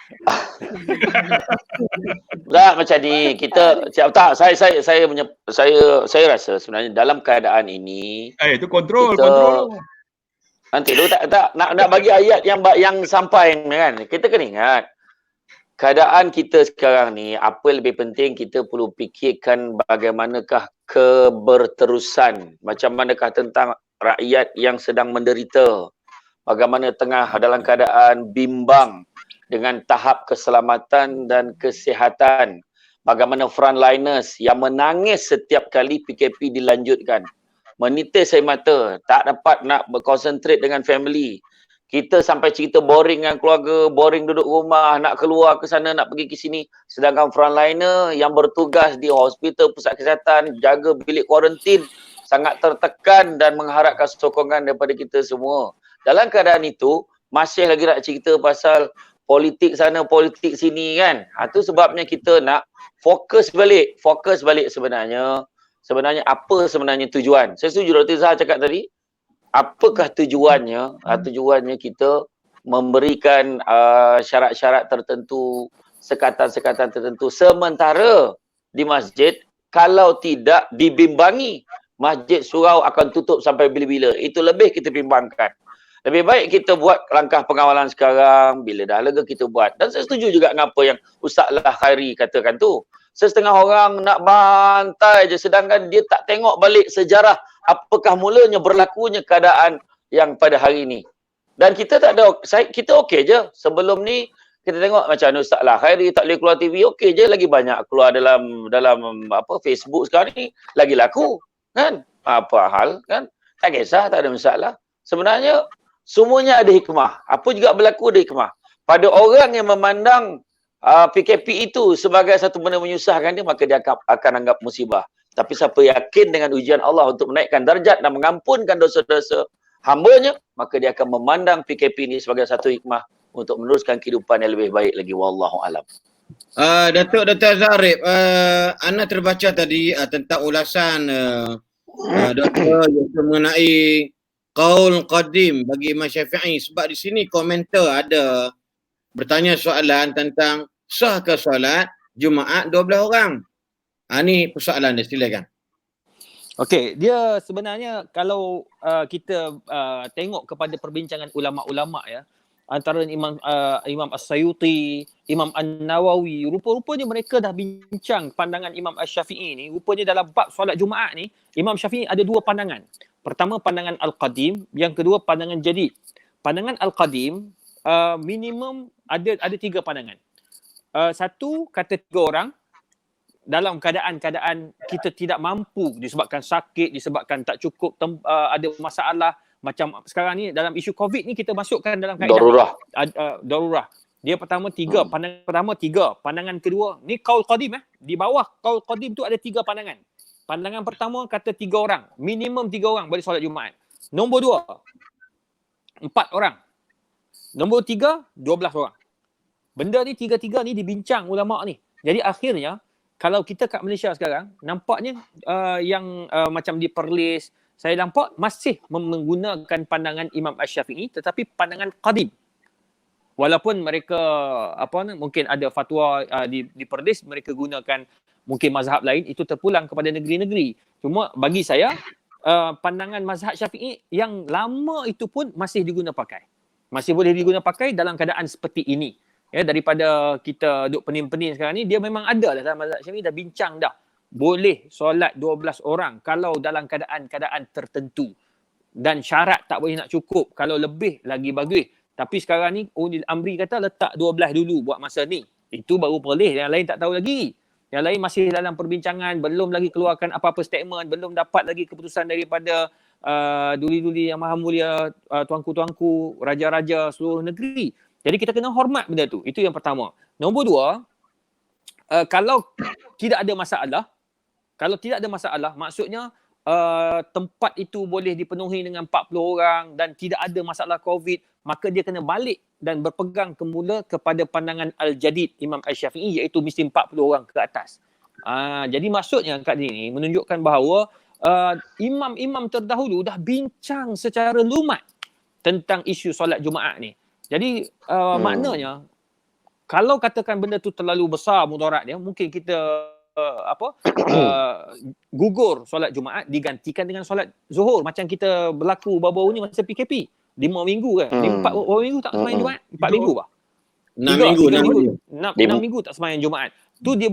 Tak macam ni. Saya rasa sebenarnya dalam keadaan ini Itu kontrol. nanti dulu tak nak bagi ayat yang sampai kan. Kita kena ingat keadaan kita sekarang ni, apa lebih penting kita perlu fikirkan bagaimanakah keberterusan, macam manakah tentang rakyat yang sedang menderita, bagaimana tengah dalam keadaan bimbang dengan tahap keselamatan dan kesihatan, bagaimana frontliners yang menangis setiap kali PKP dilanjutkan, menitis air mata, tak dapat nak berkonsentrate dengan family. Kita sampai cerita boring dengan keluarga, boring duduk rumah, nak keluar ke sana, nak pergi ke sini. Sedangkan frontliner yang bertugas di hospital, pusat kesihatan, jaga bilik kuarantin, sangat tertekan dan mengharapkan sokongan daripada kita semua. Dalam keadaan itu, masih lagi nak cerita pasal politik sana, politik sini kan. Itu sebabnya kita nak fokus balik sebenarnya apa sebenarnya tujuan. Saya setuju Dr. Zahar cakap tadi. Apakah tujuannya? Tujuannya kita memberikan syarat-syarat tertentu, sekatan-sekatan tertentu. Sementara di masjid, kalau tidak dibimbangi, masjid surau akan tutup sampai bila-bila. Itu lebih kita bimbangkan. Lebih baik kita buat langkah pengawalan sekarang, bila dah lega kita buat. Dan saya setuju juga dengan apa yang Ustaz Lah Khairi katakan tu. Setengah orang nak bantai je, sedangkan dia tak tengok balik sejarah apakah mulanya berlakunya keadaan yang pada hari ini. Dan kita tak ada, kita okey je. Sebelum ni kita tengok macam Ustaz lah Khairi tak boleh keluar TV, okey je, lagi banyak keluar dalam apa Facebook sekarang ni, lagi laku kan. Apa hal kan? Tak kisah, tak ada masalah. Sebenarnya semuanya ada hikmah. Apa juga berlaku ada hikmah. Pada orang yang memandang PKP itu sebagai satu benda menyusahkan dia, maka dia akan anggap musibah. Tapi siapa yakin dengan ujian Allah untuk menaikkan darjat dan mengampunkan dosa-dosa hamba-Nya, maka dia akan memandang PKP ini sebagai satu hikmah untuk meneruskan kehidupan yang lebih baik lagi. Wallahu alam. Dr. Zarif, Ana terbaca tadi tentang ulasan Dr. iaitu mengenai qaul qadim bagi Imam Syafi'i, sebab di sini komentar ada bertanya soalan tentang sah ke solat Jumaat 12 orang. Ni persoalan dia, silakan. Okey, dia sebenarnya kalau kita tengok kepada perbincangan ulama-ulama ya, antara Imam As-Sayuti, Imam An-Nawawi, rupa-rupanya mereka dah bincang pandangan Imam Asy-Syafi'i ni. Rupanya dalam bab solat Jumaat ni, Imam Syafi'i ada dua pandangan. Pertama pandangan Al-Qadim, yang kedua pandangan Jadid. Pandangan Al-Qadim minimum ada tiga pandangan. Satu, kata 3 orang dalam keadaan kita tidak mampu disebabkan sakit, disebabkan tak cukup ada masalah. Macam sekarang ni dalam isu COVID ni kita masukkan dalam kaedah darurah. Dia pertama tiga, pandangan pertama 3, pandangan kedua ni qaul qadim di bawah qaul qadim tu ada 3 pandangan. Pandangan pertama kata 3 orang, minimum 3 orang boleh solat Jumaat. Nombor 2, 4 orang. Nombor 3, 12 orang. Benda ni tiga-tiga ni dibincang ulama ni. Jadi akhirnya kalau kita kat Malaysia sekarang, nampaknya yang macam di Perlis, saya nampak masih menggunakan pandangan Imam Asy-Syafi'i tetapi pandangan qadim. Walaupun mereka mungkin ada fatwa di Perlis, mereka gunakan mungkin mazhab lain, itu terpulang kepada negeri-negeri. Cuma bagi saya, pandangan mazhab Syafi'i yang lama itu pun masih diguna pakai. Masih boleh diguna pakai dalam keadaan seperti ini. Ya, daripada kita duk pening-pening sekarang ni, dia memang ada dah dalam mazhab Syafi'i, dah bincang dah. Boleh solat 12 orang kalau dalam keadaan-keadaan tertentu. Dan syarat tak boleh nak cukup. Kalau lebih lagi bagus. Tapi sekarang ni Ulil Amri kata letak 12 dulu buat masa ni. Itu baru Perlis, yang lain tak tahu lagi. Yang lain masih dalam perbincangan, belum lagi keluarkan apa-apa statement, belum dapat lagi keputusan daripada duli-duli yang maha mulia, tuanku-tuanku, raja-raja seluruh negeri. Jadi kita kena hormat benda tu. Itu yang pertama. Nombor 2, kalau tidak ada masalah, maksudnya tempat itu boleh dipenuhi dengan 40 orang dan tidak ada masalah COVID, maka dia kena balik dan berpegang semula kepada pandangan Al-Jadid Imam Asy-Syafi'i, iaitu mesti 40 orang ke atas. Jadi maksudnya kat sini menunjukkan bahawa imam-imam terdahulu dah bincang secara lumat tentang isu solat Jumaat ni. Jadi maknanya kalau katakan benda tu terlalu besar mudarat dia, mungkin kita gugur solat Jumaat digantikan dengan solat Zuhur, macam kita berlaku baru-baru ni masa PKP 5 minggu kan. 4 minggu tak sembahyang Jumaat, 4 minggu bah. 6 minggu tak sembahyang Jumaat. Tu dia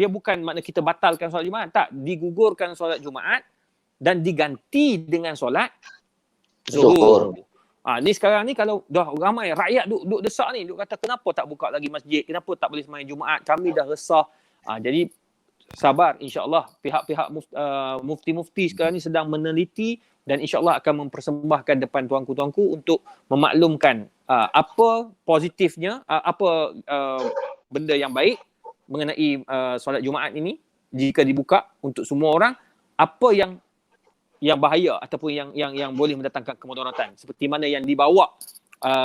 bukan makna kita batalkan solat Jumaat, tak, digugurkan solat Jumaat dan diganti dengan solat Zuhur. Ni sekarang ni kalau dah ramai rakyat duk desak ni, duk kata kenapa tak buka lagi masjid, kenapa tak boleh sembahyang Jumaat, kami dah resah. Jadi sabar, insya-Allah pihak-pihak mufti-mufti sekarang ni sedang meneliti dan insya-Allah akan mempersembahkan depan tuanku-tuanku untuk memaklumkan apa positifnya, apa benda yang baik mengenai solat Jumaat ini jika dibuka untuk semua orang, apa yang bahaya ataupun yang boleh mendatangkan kemudaratan, seperti mana yang dibawa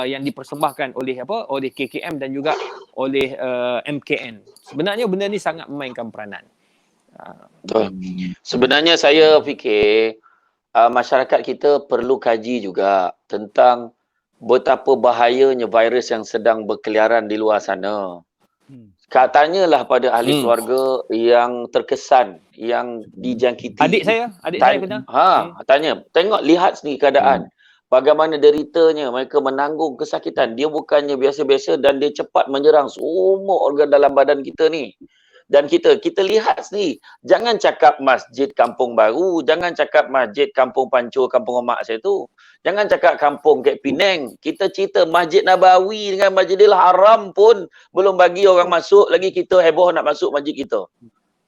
yang dipersembahkan oleh KKM dan juga oleh MKN. Sebenarnya benda ni sangat memainkan peranan. Sebenarnya saya fikir masyarakat kita perlu kaji juga tentang betapa bahayanya virus yang sedang berkeliaran di luar sana. Tanyalah pada ahli keluarga yang terkesan, yang dijangkiti. Adik saya kena. Tanya. Tengok, lihat sendiri keadaan. Bagaimana deritanya, mereka menanggung kesakitan. Dia bukannya biasa-biasa dan dia cepat menyerang semua organ dalam badan kita ni. Dan kita lihat sendiri, jangan cakap masjid kampung baru, jangan cakap masjid kampung Pancur, kampung mak saya tu. Jangan cakap kampung Kek Penang. Kita cerita Masjid Nabawi dengan Masjidil Haram pun belum bagi orang masuk, lagi kita heboh nak masuk masjid kita.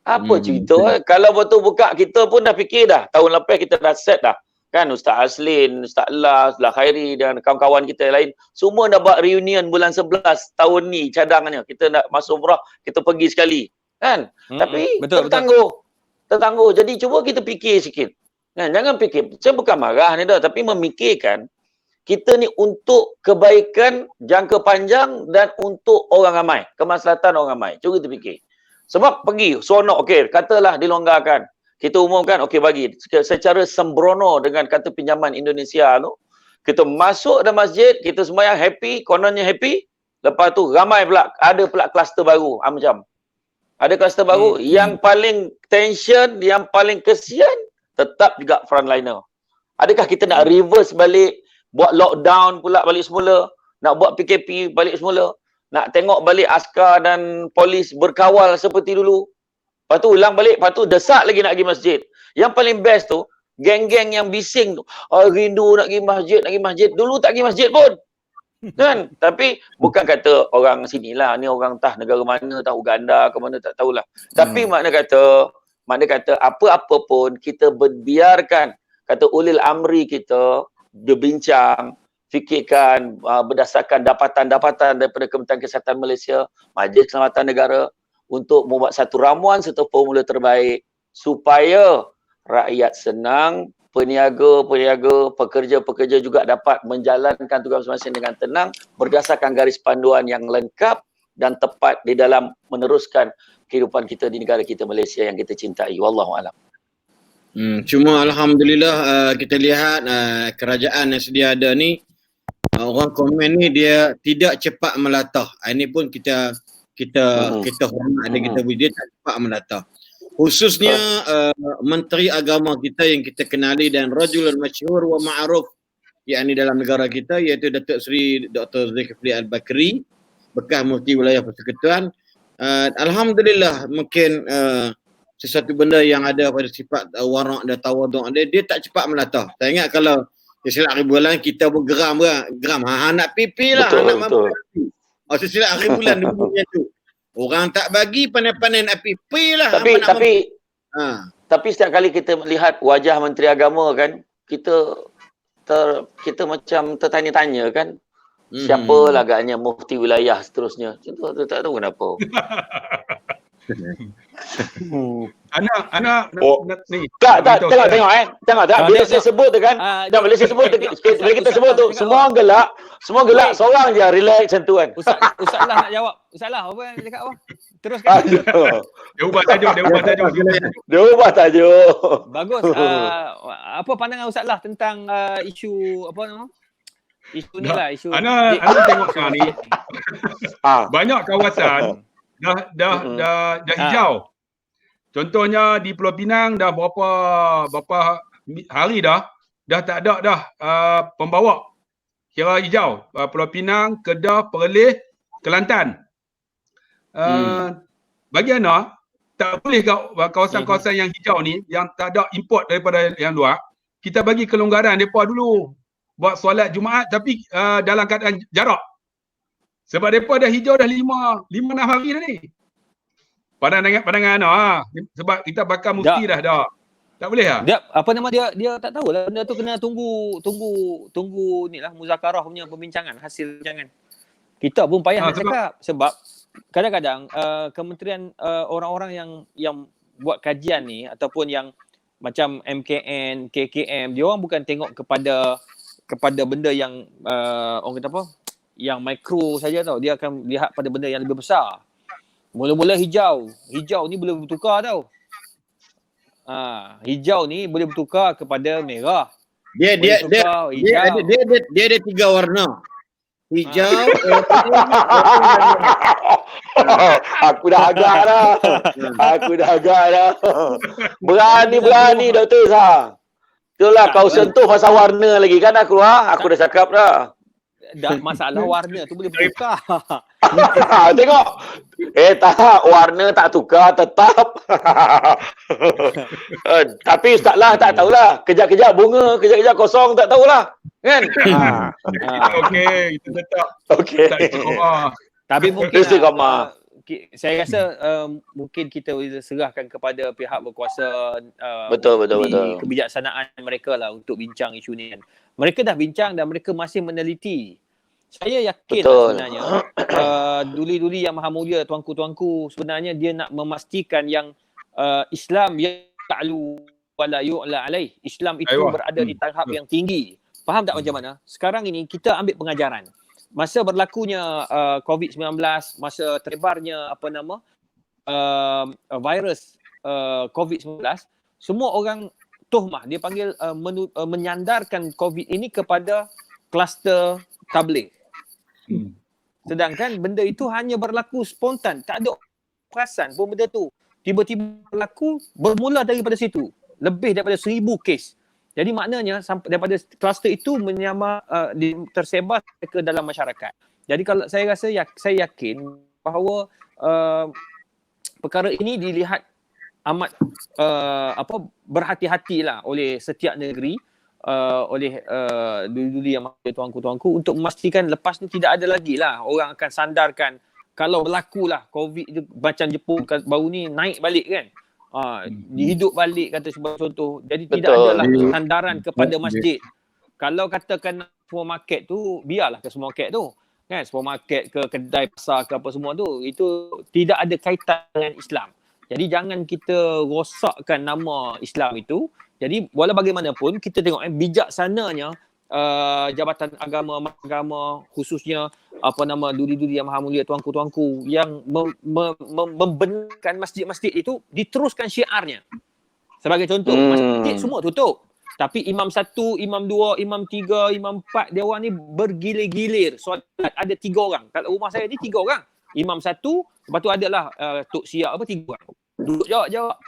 Apa cerita? Kalau betul buka, kita pun dah fikir dah. Tahun lepas kita dah set dah. Kan Ustaz Aslin, Ustaz Las, Khairi dan kawan-kawan kita yang lain, semua dah buat reunion bulan 11 tahun ni cadangannya. Kita nak masuk umrah, kita pergi sekali. Kan? Tapi tertangguh. Jadi cuba kita fikir sikit. Kan? Jangan fikir. Saya bukan marah ni dah, tapi memikirkan kita ni untuk kebaikan jangka panjang dan untuk orang ramai. Kemaslahatan orang ramai. Cuba kita fikir. Sebab pergi, seronok, okey, katalah dilonggarkan. Kita umumkan, okey bagi. Secara sembrono dengan kata pinjaman Indonesia tu, kita masuk dalam masjid, kita sembahyang happy, kononnya happy. Lepas tu ramai pula, ada pula kluster baru. Macam. Ada kluster baru. Yang paling tension, yang paling kesian, tetap juga frontliner. Adakah kita nak reverse balik, buat lockdown pula balik semula, nak buat PKP balik semula, nak tengok balik askar dan polis berkawal seperti dulu. Lepas tu ulang balik, lepas tu desak lagi nak pergi masjid. Yang paling best tu, geng-geng yang bising tu, rindu nak pergi masjid. Dulu tak pergi masjid pun. Kan? Tapi bukan kata orang sinilah, ni orang entah negara mana, entah Uganda ke mana, tak tahulah. Tapi makna kata apa-apa pun kita biarkan kata ulil amri kita berbincang, fikirkan berdasarkan dapatan-dapatan daripada Kementerian Kesihatan Malaysia, Majlis Keselamatan Negara, untuk membuat satu ramuan serta formula terbaik supaya rakyat senang, peniaga-peniaga, pekerja-pekerja juga dapat menjalankan tugas masing-masing dengan tenang berdasarkan garis panduan yang lengkap dan tepat di dalam meneruskan kehidupan kita di negara kita Malaysia yang kita cintai. Wallahualam. Cuma alhamdulillah kita lihat kerajaan yang sedia ada ni, orang komen ni dia tidak cepat melatah. Ini pun kita hormat dan kita dia tak cepat melatah. Khususnya Menteri Agama kita yang kita kenali dan rajulun masyhur wa ma'ruf yakni dalam negara kita, iaitu Datuk Seri Dr. Zulkifli Al-Bakri, bekas Mufti Wilayah Persekutuan. Alhamdulillah mungkin sesuatu benda yang ada pada sifat warak dan tawaduk dia tak cepat melatah. Saya ingat kalau silap hari bulan kita pun geram. Nak pipi lah, nak mampu. Silap hari bulan dia tu. Orang tak bagi pandai-pandai nak pipi lah. Tapi setiap kali kita melihat wajah Menteri Agama kan, kita macam tertanya-tanya kan. Siapa lah agaknya mufti wilayah seterusnya. Kita tak tahu kenapa. Anak ni. Tak tengok bila saya sebut tu kan. Bila saya sebut tu, bila kita sebut tu semua gelak, seorang je relax macam tu kan. Ustaz Lah nak jawab. Ustaz Lah apa yang cakap apa? Teruskan. Dia ubah tajuk. Bagus. Apa pandangan Ustaz Lah tentang isu apa nama? Isu ni lah, isu. Ana tengok sekarang ni. Banyak kawasan dah hijau. Contohnya di Pulau Pinang dah berapa hari dah tak ada dah pembawa kira hijau. Pulau Pinang, Kedah, Perlis, Kelantan. Bagi ana tak boleh kawasan-kawasan yang hijau ni yang tak ada import daripada yang luar, kita bagi kelonggaran depa dulu buat solat Jumaat tapi dalam keadaan jarak. Sebab mereka dah hijau dah 5-6 hari dah ni. Pandangan ana sebab kita bakal mufti dah. Tak boleh lah. Dia apa nama dia tak tahulah, benda tu kena tunggu ni lah muzakarah punya pembincangan, hasil perbincangan. Kita pun payah nak cakap sebab kadang-kadang kementerian orang-orang yang buat kajian ni ataupun yang macam MKN, KKM, dia orang bukan tengok kepada benda yang orang kata apa? Yang mikro saja tau. Dia akan lihat pada benda yang lebih besar. Mula-mula hijau ni boleh bertukar tau. Hijau ni boleh bertukar kepada merah. Dia ada 3 warna. Hijau, Aku dah agak dah. Berani Dr. Zah. Itulah kau sentuh pasal warna lagi kan aku dah cakap dah. masalah warna tu boleh bertukar. Tengok. Tak, warna tak tukar tetap. Tapi Ustaz lah tak tahulah. Kejap-kejap bunga, kejap-kejap kosong tak tahulah. Kan? Okey, kita tetap Okey. tak istiqamah. Tapi mungkin Istiqamah. saya rasa mungkin kita boleh serahkan kepada pihak berkuasa Betul. di kebijaksanaan mereka lah untuk bincang isu ni kan. Mereka dah bincang dan mereka masih meneliti. Saya yakin lah sebenarnya duli-duli yang maha mulia, tuanku-tuanku, sebenarnya dia nak memastikan yang Islam ya'lu wala yu'la alaih. Islam itu berada di tahap yang tinggi. Faham tak macam mana? Sekarang ini kita ambil pengajaran. Masa berlakunya COVID-19, masa tersebarnya virus COVID-19, semua orang tuhmah, dia panggil menyandarkan COVID ini kepada kluster tabligh. Sedangkan benda itu hanya berlaku spontan, tak ada perasan pun benda tu. Tiba-tiba berlaku, bermula daripada situ. Lebih daripada 1,000 kes. Jadi maknanya sampai daripada kluster itu tersebar ke dalam masyarakat. Jadi kalau saya rasa saya yakin bahawa perkara ini dilihat amat berhati-hatilah oleh setiap negeri, oleh duli-duli yang tuanku-tuanku untuk memastikan lepas ni tidak ada lagi lah orang akan sandarkan kalau berlakulah COVID itu macam Jepun baru ni naik balik kan. Dihidup balik kata sebagai contoh. Jadi tidak adalah sandaran kepada masjid. Kalau katakan supermarket tu, biarlah ke supermarket tu. Kan, supermarket ke kedai pasar ke apa semua tu, itu tidak ada kaitan dengan Islam. Jadi jangan kita rosakkan nama Islam itu. Jadi walau bagaimanapun kita tengok bijaksananya Jabatan Agama khususnya duli-duli yang maha mulia, tuanku-tuanku yang membenarkan masjid-masjid itu diteruskan syiarnya. Sebagai contoh, masjid semua tutup. Tapi imam 1, imam 2, imam 3, imam 4, dia orang ni bergilir-gilir solat. Ada 3 orang. Kat rumah saya ni 3 orang. Imam 1, lepas tu adalah tok siap 3 orang. Duduk jawab.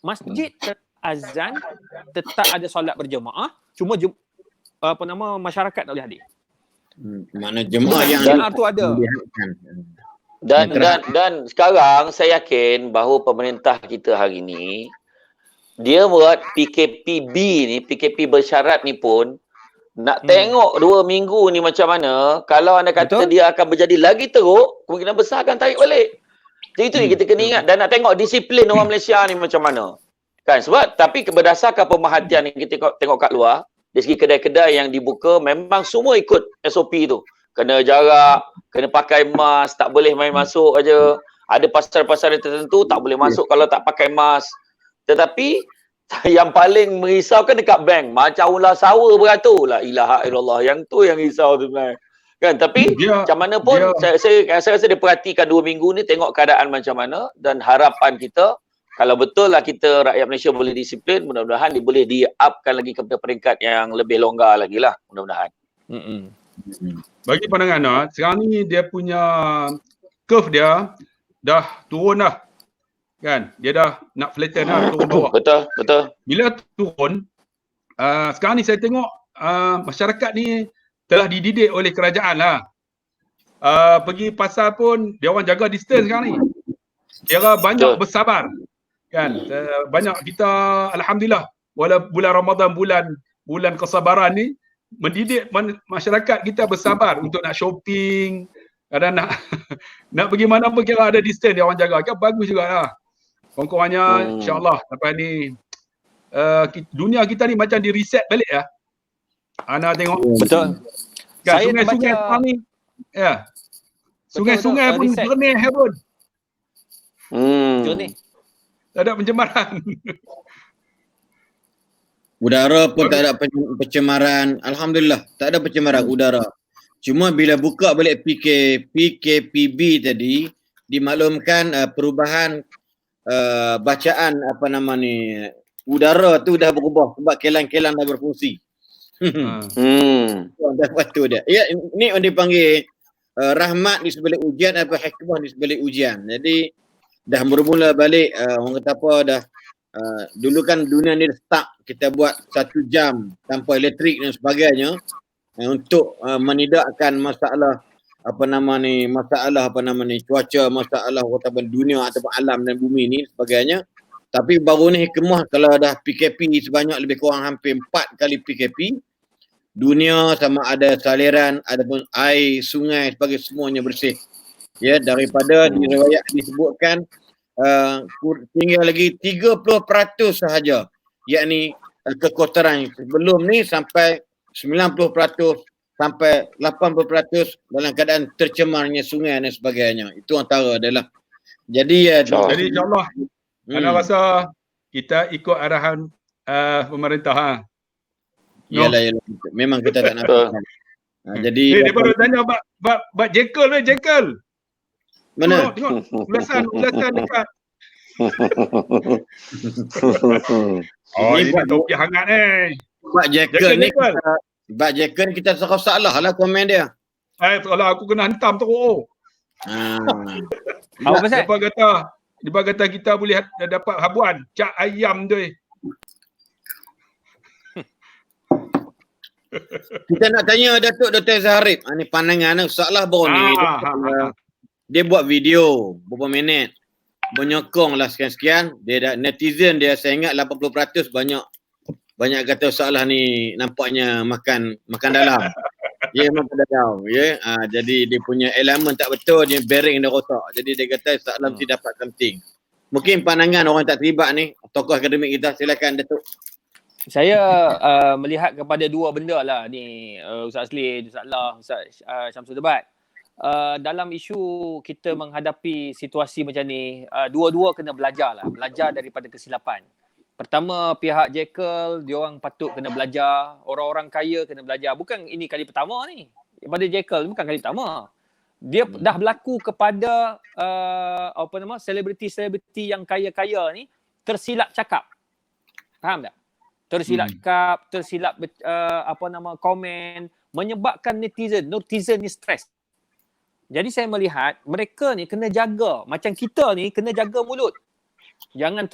Masjid azan tetap ada solat berjemaah, cuma masyarakat tak boleh hadir. Mana jemaah yang tu ada. Dan sekarang saya yakin bahawa pemerintah kita hari ni dia buat PKPB ni, PKP bersyarat ni pun nak tengok 2 minggu ni macam mana. Kalau anda kata dia akan berjadi lagi teruk, kemungkinan besar akan tarik balik. Jadi itu yang kita kena ingat dan nak tengok disiplin orang Malaysia ni macam mana. Kan, sebab tapi berdasarkan pemerhatian yang kita tengok kat luar, dari segi kedai-kedai yang dibuka memang semua ikut SOP tu. Kena jarak, kena pakai mask, tak boleh main masuk aja. Ada pasar-pasar tertentu tak boleh masuk kalau tak pakai mask. Tetapi yang paling merisaukan dekat bank, macam ular sawa beratur. La ilaha illallah, yang tu yang risau sebenarnya. Kan, tapi macam mana pun saya rasa dia perhatikan 2 minggu ni, tengok keadaan macam mana, dan harapan kita kalau betul lah kita rakyat Malaysia boleh disiplin, mudah-mudahan dia boleh di-upkan lagi kepada peringkat yang lebih longgar lagi lah, mudah-mudahan. Bagi pandangan sekarang ni dia punya curve dia dah turun dah. Kan? Dia dah nak flatten dah, turun bawah. Betul. Bila turun, sekarang ni saya tengok masyarakat ni telah dididik oleh kerajaan lah. Pergi pasar pun dia orang jaga distance sekarang ni. Dia banyak bersabar. Kan, banyak kita alhamdulillah walaupun bulan Ramadan bulan kesabaran ni mendidik masyarakat kita bersabar untuk nak shopping, kadang nak pergi mana pun kira ada distance dia orang jaga. Kan bagus jugalah. Kurang-kurangnya insya-Allah lepas ni dunia kita ni macam di reset balik ya. Ana tengok. Betul. Kan, sungai-sungai sekarang ni ya. Sungai-sungai pun jernih pun. Jernih. Tak ada pencemaran. Udara pun tak ada pencemaran. Alhamdulillah, tak ada pencemaran udara. Cuma bila buka balik PKPB tadi, dimaklumkan perubahan bacaan udara tu dah berubah sebab kelang-kelang dah berfungsi. Dapat tu dia. Ya, ini yang dipanggil rahmat di sebalik ujian atau hikmah di sebalik ujian. Jadi dah bermula balik orang kata apa dah dulu kan dunia ni stuck, kita buat 1 jam tanpa elektrik dan sebagainya. untuk menidakkan masalah cuaca, masalah whatever dunia ataupun alam dan bumi ni sebagainya. Tapi baru ni hikmah kalau dah PKP sebanyak lebih kurang hampir 4 kali PKP, dunia sama ada saliran ataupun air, sungai sebagai semuanya bersih. Ya, daripada di riwayat disebutkan tinggal lagi 30% sahaja, yakni kekotoran. Sebelum ni sampai 90% sampai 80% dalam keadaan tercemarnya sungai dan sebagainya. Itu antara adalah. Jadi Jadi insyaAllah Ana rasa kita ikut arahan pemerintah. Yalah. Memang kita tak nak. Jadi dia baru tanya bab Jekyll ni, Jekyll. mana? Tengok ulasan dekat. Ini topik hangat ni. Bab Jekyll ni kita serah salah lah komen dia. Kalau aku kena hantam teruk. Apa pasal? Dia kata kita boleh dapat habuan cak ayam tu. Kita nak tanya Datuk Dr. Zaharif. Ni pandangan soalan baru ni. Dia buat video berapa minit. Menyokong lah sekian-sekian. Netizen dia saya ingat 80% banyak kata soalan ni nampaknya makan dalam. Dia memang dalam. Ya. Jadi dia punya elemen tak betul, dia bearing dia rosak. Jadi dia kata soalan mesti dapat something. Mungkin pandangan orang tak terlibat ni, tokoh akademik kita, silakan Datuk. Saya melihat kepada dua benda lah ni, Ustaz Aslin, Ustaz Allah, Ustaz Syamsul Debat. Dalam isu kita menghadapi situasi macam ni, dua-dua kena belajar daripada kesilapan. Pertama, pihak Jekyll, diorang patut kena belajar. Orang-orang kaya kena belajar. Bukan ini kali pertama ni. Pada Jekyll bukan kali pertama. Dia dah berlaku kepada selebriti-selebriti yang kaya-kaya ni tersilap cakap. Faham tak? Tersilap cakap, tersilap komen, menyebabkan netizen ni stres. Jadi saya melihat mereka ni kena jaga. Macam kita ni kena jaga mulut. Jangan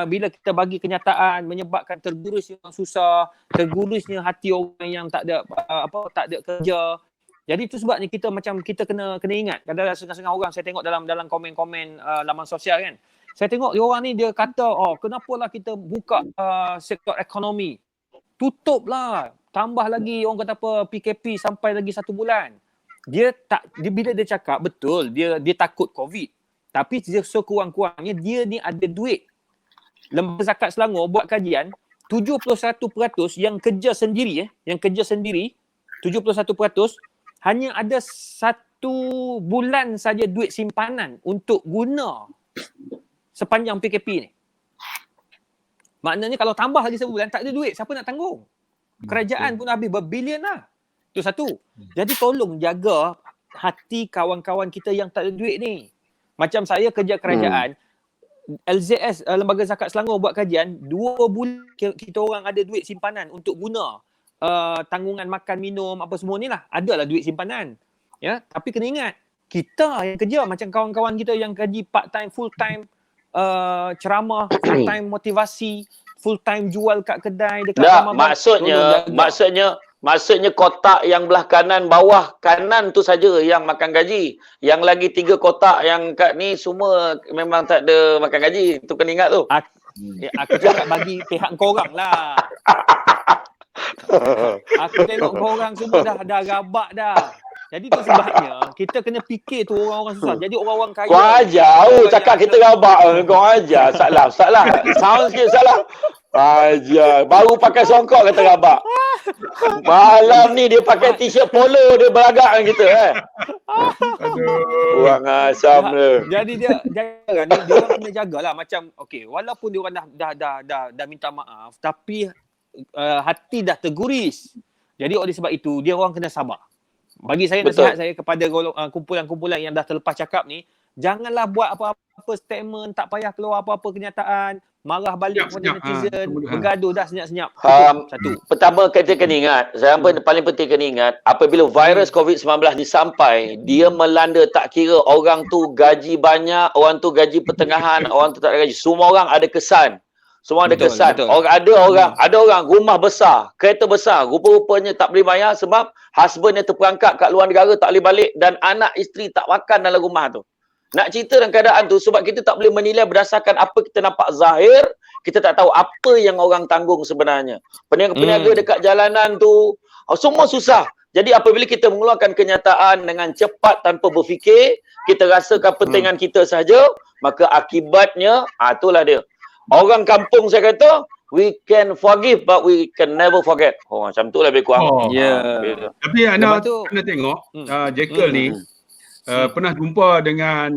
bila kita bagi kenyataan menyebabkan tergurus yang susah, tergurusnya hati orang yang tak ada kerja. Jadi itu sebabnya kita kena ingat. Kadang-kadang setengah-setengah orang saya tengok dalam komen-komen laman sosial kan. Saya tengok orang ni dia kata, kenapalah kita buka sektor ekonomi. Tutuplah. Tambah lagi orang kata PKP sampai lagi 1 bulan. Bila dia cakap betul dia takut COVID. Tapi sekurang-kurangnya dia ni ada duit. Lembaga Zakat Selangor buat kajian, 71% yang kerja sendiri, 71% hanya ada 1 bulan saja duit simpanan untuk guna sepanjang PKP ni. Maknanya kalau tambah lagi 1 bulan tak ada duit, siapa nak tanggung? Kerajaan pun habis berbilion lah. Itu satu. Jadi tolong jaga hati kawan-kawan kita yang tak ada duit ni. Macam saya kerja kerajaan, LZS, Lembaga Zakat Selangor buat kajian, 2 bulan kita orang ada duit simpanan untuk guna tanggungan makan, minum, apa semua ni lah. Adalah duit simpanan. Ya, tapi kena ingat, kita yang kerja macam kawan-kawan kita yang gaji part-time, full-time ceramah, full-time motivasi, full-time jual kat kedai dekat Maksudnya kotak yang belah kanan bawah kanan tu saja yang makan gaji. Yang lagi 3 kotak yang kat ni semua memang tak ada makan gaji. Tu kena ingat tu. Aku cakap bagi pihak korang lah. Aku tengok korang semua dah gabak dah. Jadi tu sebabnya kita kena fikir tu orang-orang susah. Jadi orang-orang kaya. Kau ajar. Cakap kita gabak. Kau ajar. Salah. Sound sikit salah. Ajar. Baru pakai songkok kata gabak. Malam ni dia pakai t-shirt polo, dia beragak dengan kita Aduh. Buang asam dia. Jadi dia orang kena jagalah macam walaupun dia orang dah minta maaf tapi hati dah terguris. Jadi oleh sebab itu dia orang kena sabar. Bagi saya nasihat saya kepada kumpulan-kumpulan yang dah terlepas cakap ni, janganlah buat apa-apa statement, tak payah keluar apa-apa kenyataan, marah balik kepada netizen, bergaduh dah senyap-senyap. Satu. Pertama kita kena ingat, paling penting kena ingat, apabila virus COVID-19 disampai, dia melanda tak kira orang tu gaji banyak, orang tu gaji pertengahan, orang tu tak ada gaji. Semua orang ada kesan. Semua ada Betul, kesan. betul. Ada orang rumah besar, kereta besar, rupa-rupanya tak boleh bayar sebab husbandnya terperangkap kat luar negara, tak boleh balik dan anak isteri tak makan dalam rumah tu. Nak cerita dalam keadaan tu sebab kita tak boleh menilai berdasarkan apa kita nampak zahir, kita tak tahu apa yang orang tanggung sebenarnya. Peniaga-peniaga dekat jalanan tu semua susah. Jadi apabila kita mengeluarkan kenyataan dengan cepat tanpa berfikir, kita rasa kepentingan kita saja, maka akibatnya itulah dia. Orang kampung saya kata, we can forgive but we can never forget. Macam tu lebih kurang. Ya. Tapi anda Lepas tu- tengok Hmm. Jekyll ni pernah jumpa dengan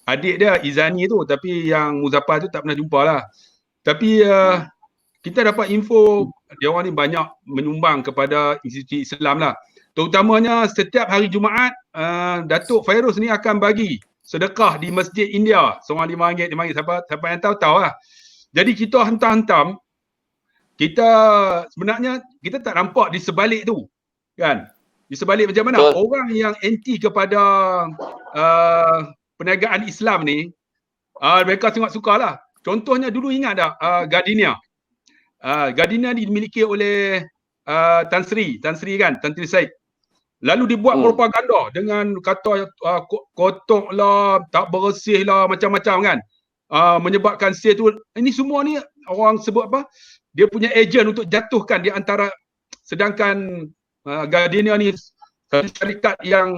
adik dia Izani tu, tapi yang Muzaffar tu tak pernah jumpa lah. Tapi kita dapat info dia orang ni banyak menyumbang kepada institusi Islam lah. Terutamanya setiap hari Jumaat Datuk Fairuz ni akan bagi sedekah di Masjid India. Seorang RM5. Siapa yang tahu lah. Jadi kita hantar-hantam, kita sebenarnya kita tak nampak di sebalik tu. Kan? Di sebalik macam mana? Betul. Orang yang anti kepada perniagaan Islam ni, mereka sangat suka lah. Contohnya dulu ingat tak Gardenia? Gardenia dimiliki oleh Tan Sri kan? Tan Sri Said. Lalu dibuat propaganda dengan kata kotor lah, tak bersih lah, macam-macam kan. Menyebabkan sale tu, ini semua ni orang sebut apa? Dia punya ejen untuk jatuhkan di antara, sedangkan Gardenia ni satu syarikat yang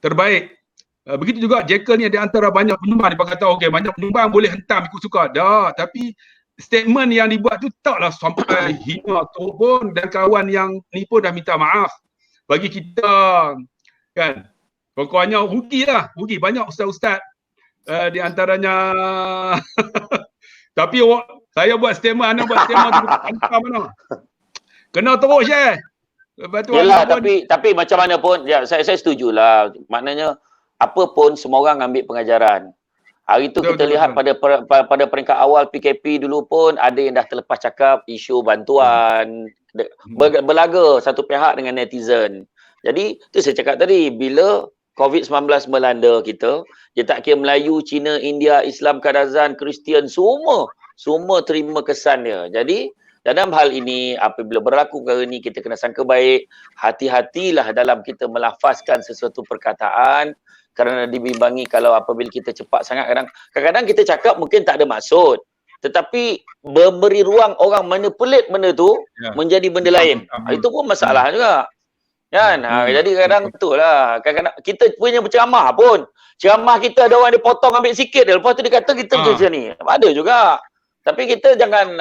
terbaik. Begitu juga Jekyll ni di antara banyak penyumbang. Dia kata okey, banyak penyumbang boleh hentam ikut suka. Dah, tapi statement yang dibuat tu taklah sampai hina tu pun, dan kawan yang ni pun dah minta maaf. Bagi kita kan, pokoknya rugi banyak ustaz-ustaz di antaranya tapi saya buat statement, anda buat statement tu hantar mana kena terus lepas tu Yelah, pun, tapi macam mana pun saya setujulah. Maknanya apa pun semua orang ambil pengajaran. Hari tu kita lihat pada peringkat awal PKP dulu pun ada yang dah terlepas cakap isu bantuan, berlaga satu pihak dengan netizen. Jadi tu saya cakap tadi, bila COVID-19 melanda kita, dia tak kira Melayu, Cina, India, Islam, Kadazan, Kristian, semua terima kesan dia. Jadi dalam hal ini apabila berlaku perkara ni, kita kena sangka baik, hati-hatilah dalam kita melafazkan sesuatu perkataan, kerana dibimbangi kalau apabila kita cepat sangat, kadang-kadang kita cakap mungkin tak ada maksud, tetapi memberi ruang orang manipulate benda tu menjadi benda lain. Itu pun masalah juga. Kan? Jadi kadang itulah. Kadang-kadang kita punya berceramah pun, ceramah kita ada orang dia potong ambil sikit dia, lepas tu dia kata kita macam ni. Ada juga. Tapi kita jangan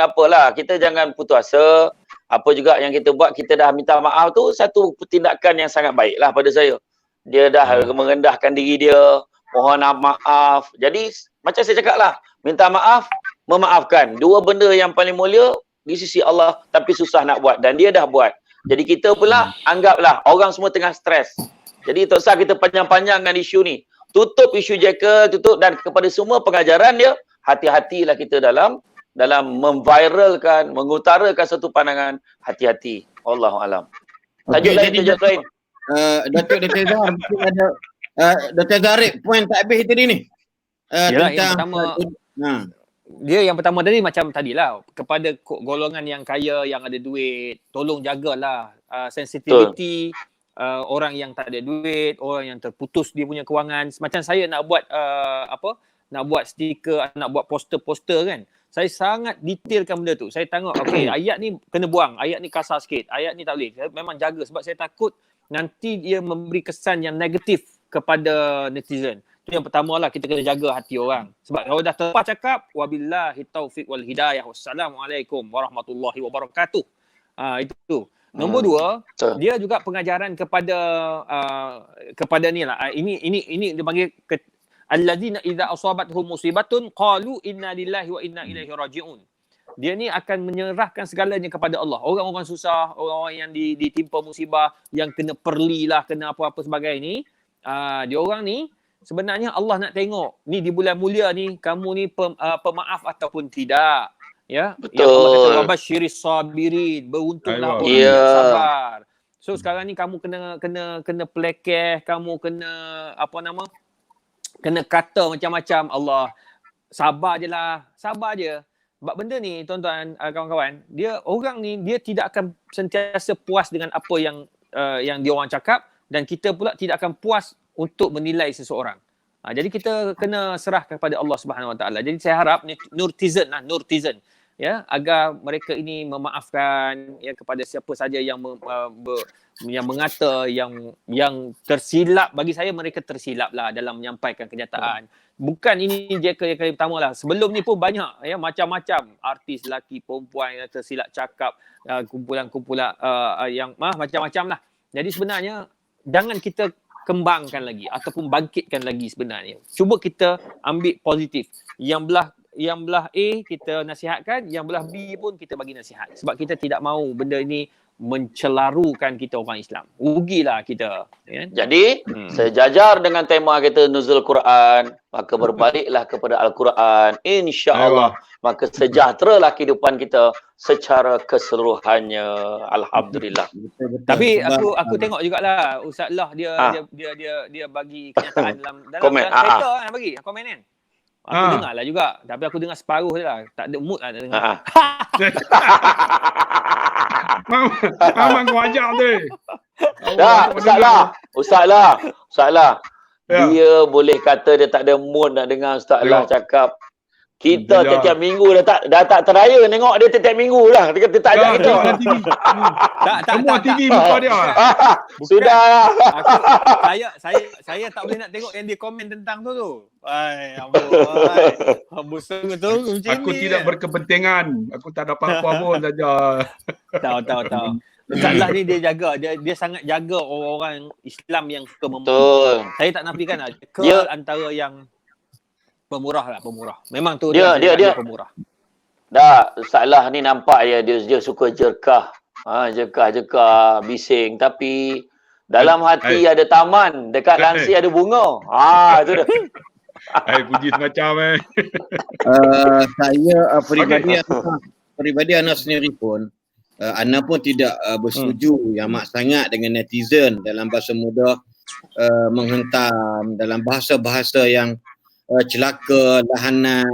kita jangan putus asa. Apa juga yang kita buat, kita dah minta maaf tu satu tindakan yang sangat baik lah pada saya. Dia dah merendahkan diri dia, mohon maaf. Jadi macam saya cakap lah, minta maaf, memaafkan. Dua benda yang paling mulia di sisi Allah, tapi susah nak buat, dan dia dah buat. Jadi kita pula anggaplah orang semua tengah stres. Jadi tak usah kita panjang-panjangkan isu ni. Tutup isu Jekyll, dan kepada semua pengajaran dia, hati-hatilah kita dalam memviralkan, mengutarakan satu pandangan, hati-hati. Wallahualam. Tajuk lain. Datuk Zahar mungkin ada Dr. Zarif point tak habis tadi ni. Yalah, yang pertama dia yang pertama tadi macam tadilah, kepada golongan yang kaya, yang ada duit, tolong jagalah sensitivity orang yang tak ada duit, orang yang terputus dia punya kewangan. Macam saya nak buat nak buat stiker, nak buat poster-poster kan, saya sangat detailkan benda tu. Saya tengok okey, ayat ni kena buang, ayat ni kasar sikit, ayat ni tak boleh. Saya memang jaga sebab saya takut nanti dia memberi kesan yang negatif kepada netizen. Itu yang pertama lah, kita kena jaga hati orang. Sebab kalau dah terlepas cakap, wabillahi taufiq wal hidayah, wassalamualaikum warahmatullahi wabarakatuh. Itu. Nombor dua, dia juga pengajaran kepada ni lah. Ini dia panggil alladzina idza asabatuhum musibatun qalu inna lillahi wa inna ilaihi raji'un. Dia ni akan menyerahkan segalanya kepada Allah. Orang-orang susah, orang-orang yang ditimpa musibah, yang kena perli lah, kena apa-apa sebagainya ni, dia orang ni sebenarnya Allah nak tengok ni di bulan mulia ni, kamu ni pemaaf ataupun tidak. Ya, betul. Yang Allah kata wabasyiris sabirin, beruntunglah orang yang sabar. So sekarang ni kamu kena pelekeh, kamu kena kena kata macam-macam. Allah, sabar je. Sebab benda ni tuan-tuan, kawan-kawan, orang ni dia tidak akan sentiasa puas dengan apa yang dia orang cakap, dan kita pula tidak akan puas untuk menilai seseorang. Jadi kita kena serah kepada Allah Subhanahu Wa Taala. Jadi saya harap nurtizen ya, agar mereka ini memaafkan ya kepada siapa saja yang yang mengata yang tersilap. Bagi saya mereka tersilap lah dalam menyampaikan kenyataan. Bukan ini je kali pertama lah. Sebelum ni pun banyak ya, macam-macam artis lelaki perempuan yang tersilap cakap, kumpulan-kumpulan yang macam-macam lah. Jadi sebenarnya jangan kita kembangkan lagi ataupun bangkitkan lagi sebenarnya. Cuba kita ambil positif. Yang belah A kita nasihatkan, yang belah B pun kita bagi nasihat. Sebab kita tidak mahu benda ini mencelarukan kita orang Islam. Rugilah kita. Ya? Jadi, sejajar dengan tema kita Nuzul Quran, maka berbaliklah kepada Al-Quran. InsyaAllah, maka sejahteralah kehidupan kita secara keseluruhannya. Alhamdulillah. Tapi aku tengok jugalah Ustaz Lah dia bagi kenyataan dalam komen. Twitter kan bagi komen kan. Aku dengar lah juga. Tapi aku dengar separuh je lah. Tak ada mood lah nak dengar. Memang kau ajar tu. Dah, Ustaz Lah. Ya. Dia boleh kata dia tak ada mood nak dengar Ustaz Lah cakap. Kita Bila. tiap minggu dah tak teraya tengok dia tiap minggu lah. Dia kata tak ajak kita. Tengok TV. Semua TV muka dia. Sudah lah. Saya tak boleh nak tengok yang dia komen tentang tu. Ai, amboi tu macam Aku ni. tidak berkepentingan. Aku tak ada apa-apa pun saja. Tahu. Ustaz Lah ni dia jaga, dia sangat jaga orang-orang Islam yang suka Betul. Saya tak nafikan lah. Dia- Antara yang pemurah. Memang tu Dia- pemurah. Dah, Ustaz Lah ni nampak dia suka jerkah. Jerkah, bising. Tapi dalam hati ada taman, dekat lansi ada bunga. Itu dah. Puji semacam Saya peribadi Ana sendiri pun Ana pun tidak bersetuju yang amat sangat dengan netizen dalam bahasa mudah menghentam dalam bahasa-bahasa yang celaka, lahanat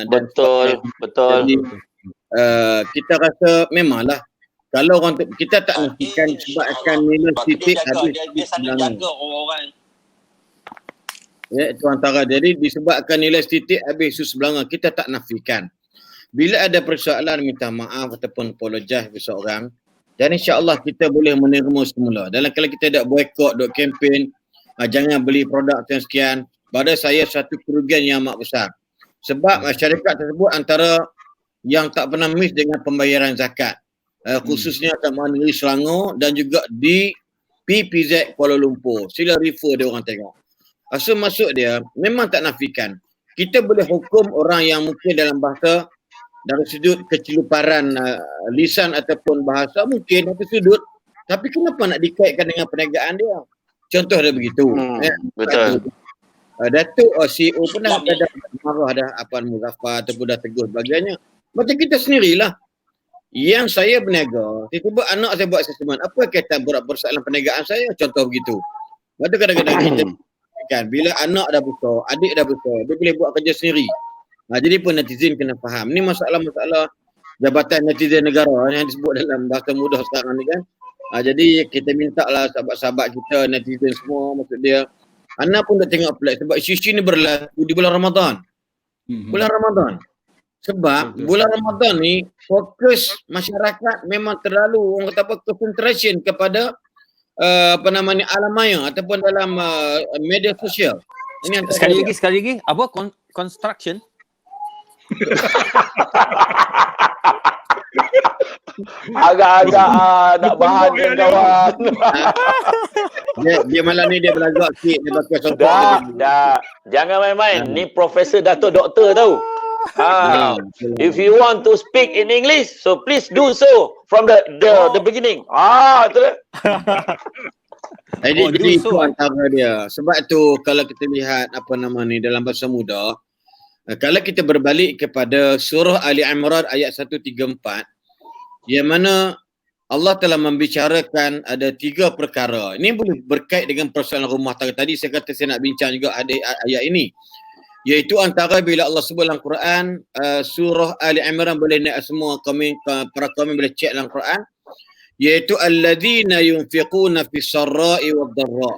dan Betul. Jadi, kita rasa memanglah kalau orang tu, kita tak nafikan sebab akan nilai titik habis Dia sangat bilangan. jaga orang-orang. Ya, itu antara. Jadi disebabkan nilai titik habis sus belanga, kita tak nafikan. Bila ada persoalan minta maaf ataupun apologize seseorang, dan insya-Allah kita boleh menerima semula. Dalam kalau kita dak boycott, dak kempen, jangan beli produk sekian, pada saya satu kerugian yang amat besar. Sebab masyarakat tersebut antara yang tak pernah miss dengan pembayaran zakat. Khususnya Taman Negeri Selangor dan juga di PPZ Kuala Lumpur. Sila refer dia orang tengok. Asal masuk dia memang tak nafikan. Kita boleh hukum orang yang mungkin dalam bahasa dari sudut keciluparan lisan ataupun bahasa mungkin dari sudut, tapi kenapa nak dikaitkan dengan perniagaan dia? Contoh dia begitu. Betul. Datuk CEO pernah ada marah dah Puan Muzaffar ataupun dah tegur sebagainya. Macam kita sendirilah. Yang saya berniaga, tiba-tiba anak saya buat assessment. Apa kaitan persoalan perniagaan saya? Contoh begitu. Lepas tu kadang-kadang kita kan bila anak dah besar, adik dah besar, dia boleh buat kerja sendiri. Jadi pun netizen kena faham. Ni masalah-masalah jabatan netizen negara yang disebut dalam bahasa mudah sekarang ni kan. Jadi kita minta lah sahabat-sahabat kita, netizen semua, maksud dia Ana pun dah tengok pelik sebab isu-isu ni berlaku di bulan Ramadan. Bulan Ramadan. Sebab bulan Ramadan ni fokus masyarakat memang terlalu orang kata apa concentration kepada alam maya ataupun dalam media sosial. Ini yang Sekali lagi apa construction? Agak-agak nak bahankan kawan. Dia malam ni dia belagak sikit dia pakai sopan. Dah. Jangan main-main. Ni Profesor Dato' Doktor tahu. If you want to speak in English, so please do so from the beginning. Itu dah. Jadi itu antara dia. Sebab tu kalau kita lihat dalam bahasa muda, kalau kita berbalik kepada surah Ali Imran ayat 134, yang mana Allah telah membicarakan ada 3 perkara. Ini boleh berkait dengan persoalan rumah tangga. Tadi saya kata saya nak bincang juga ayat ini. Iaitu antara bila Allah sebut dalam Quran, surah Ali Imran, boleh naik semua para komen boleh check dalam Quran, iaitu alladzina yunfiquna fi sarra'i wad dharra.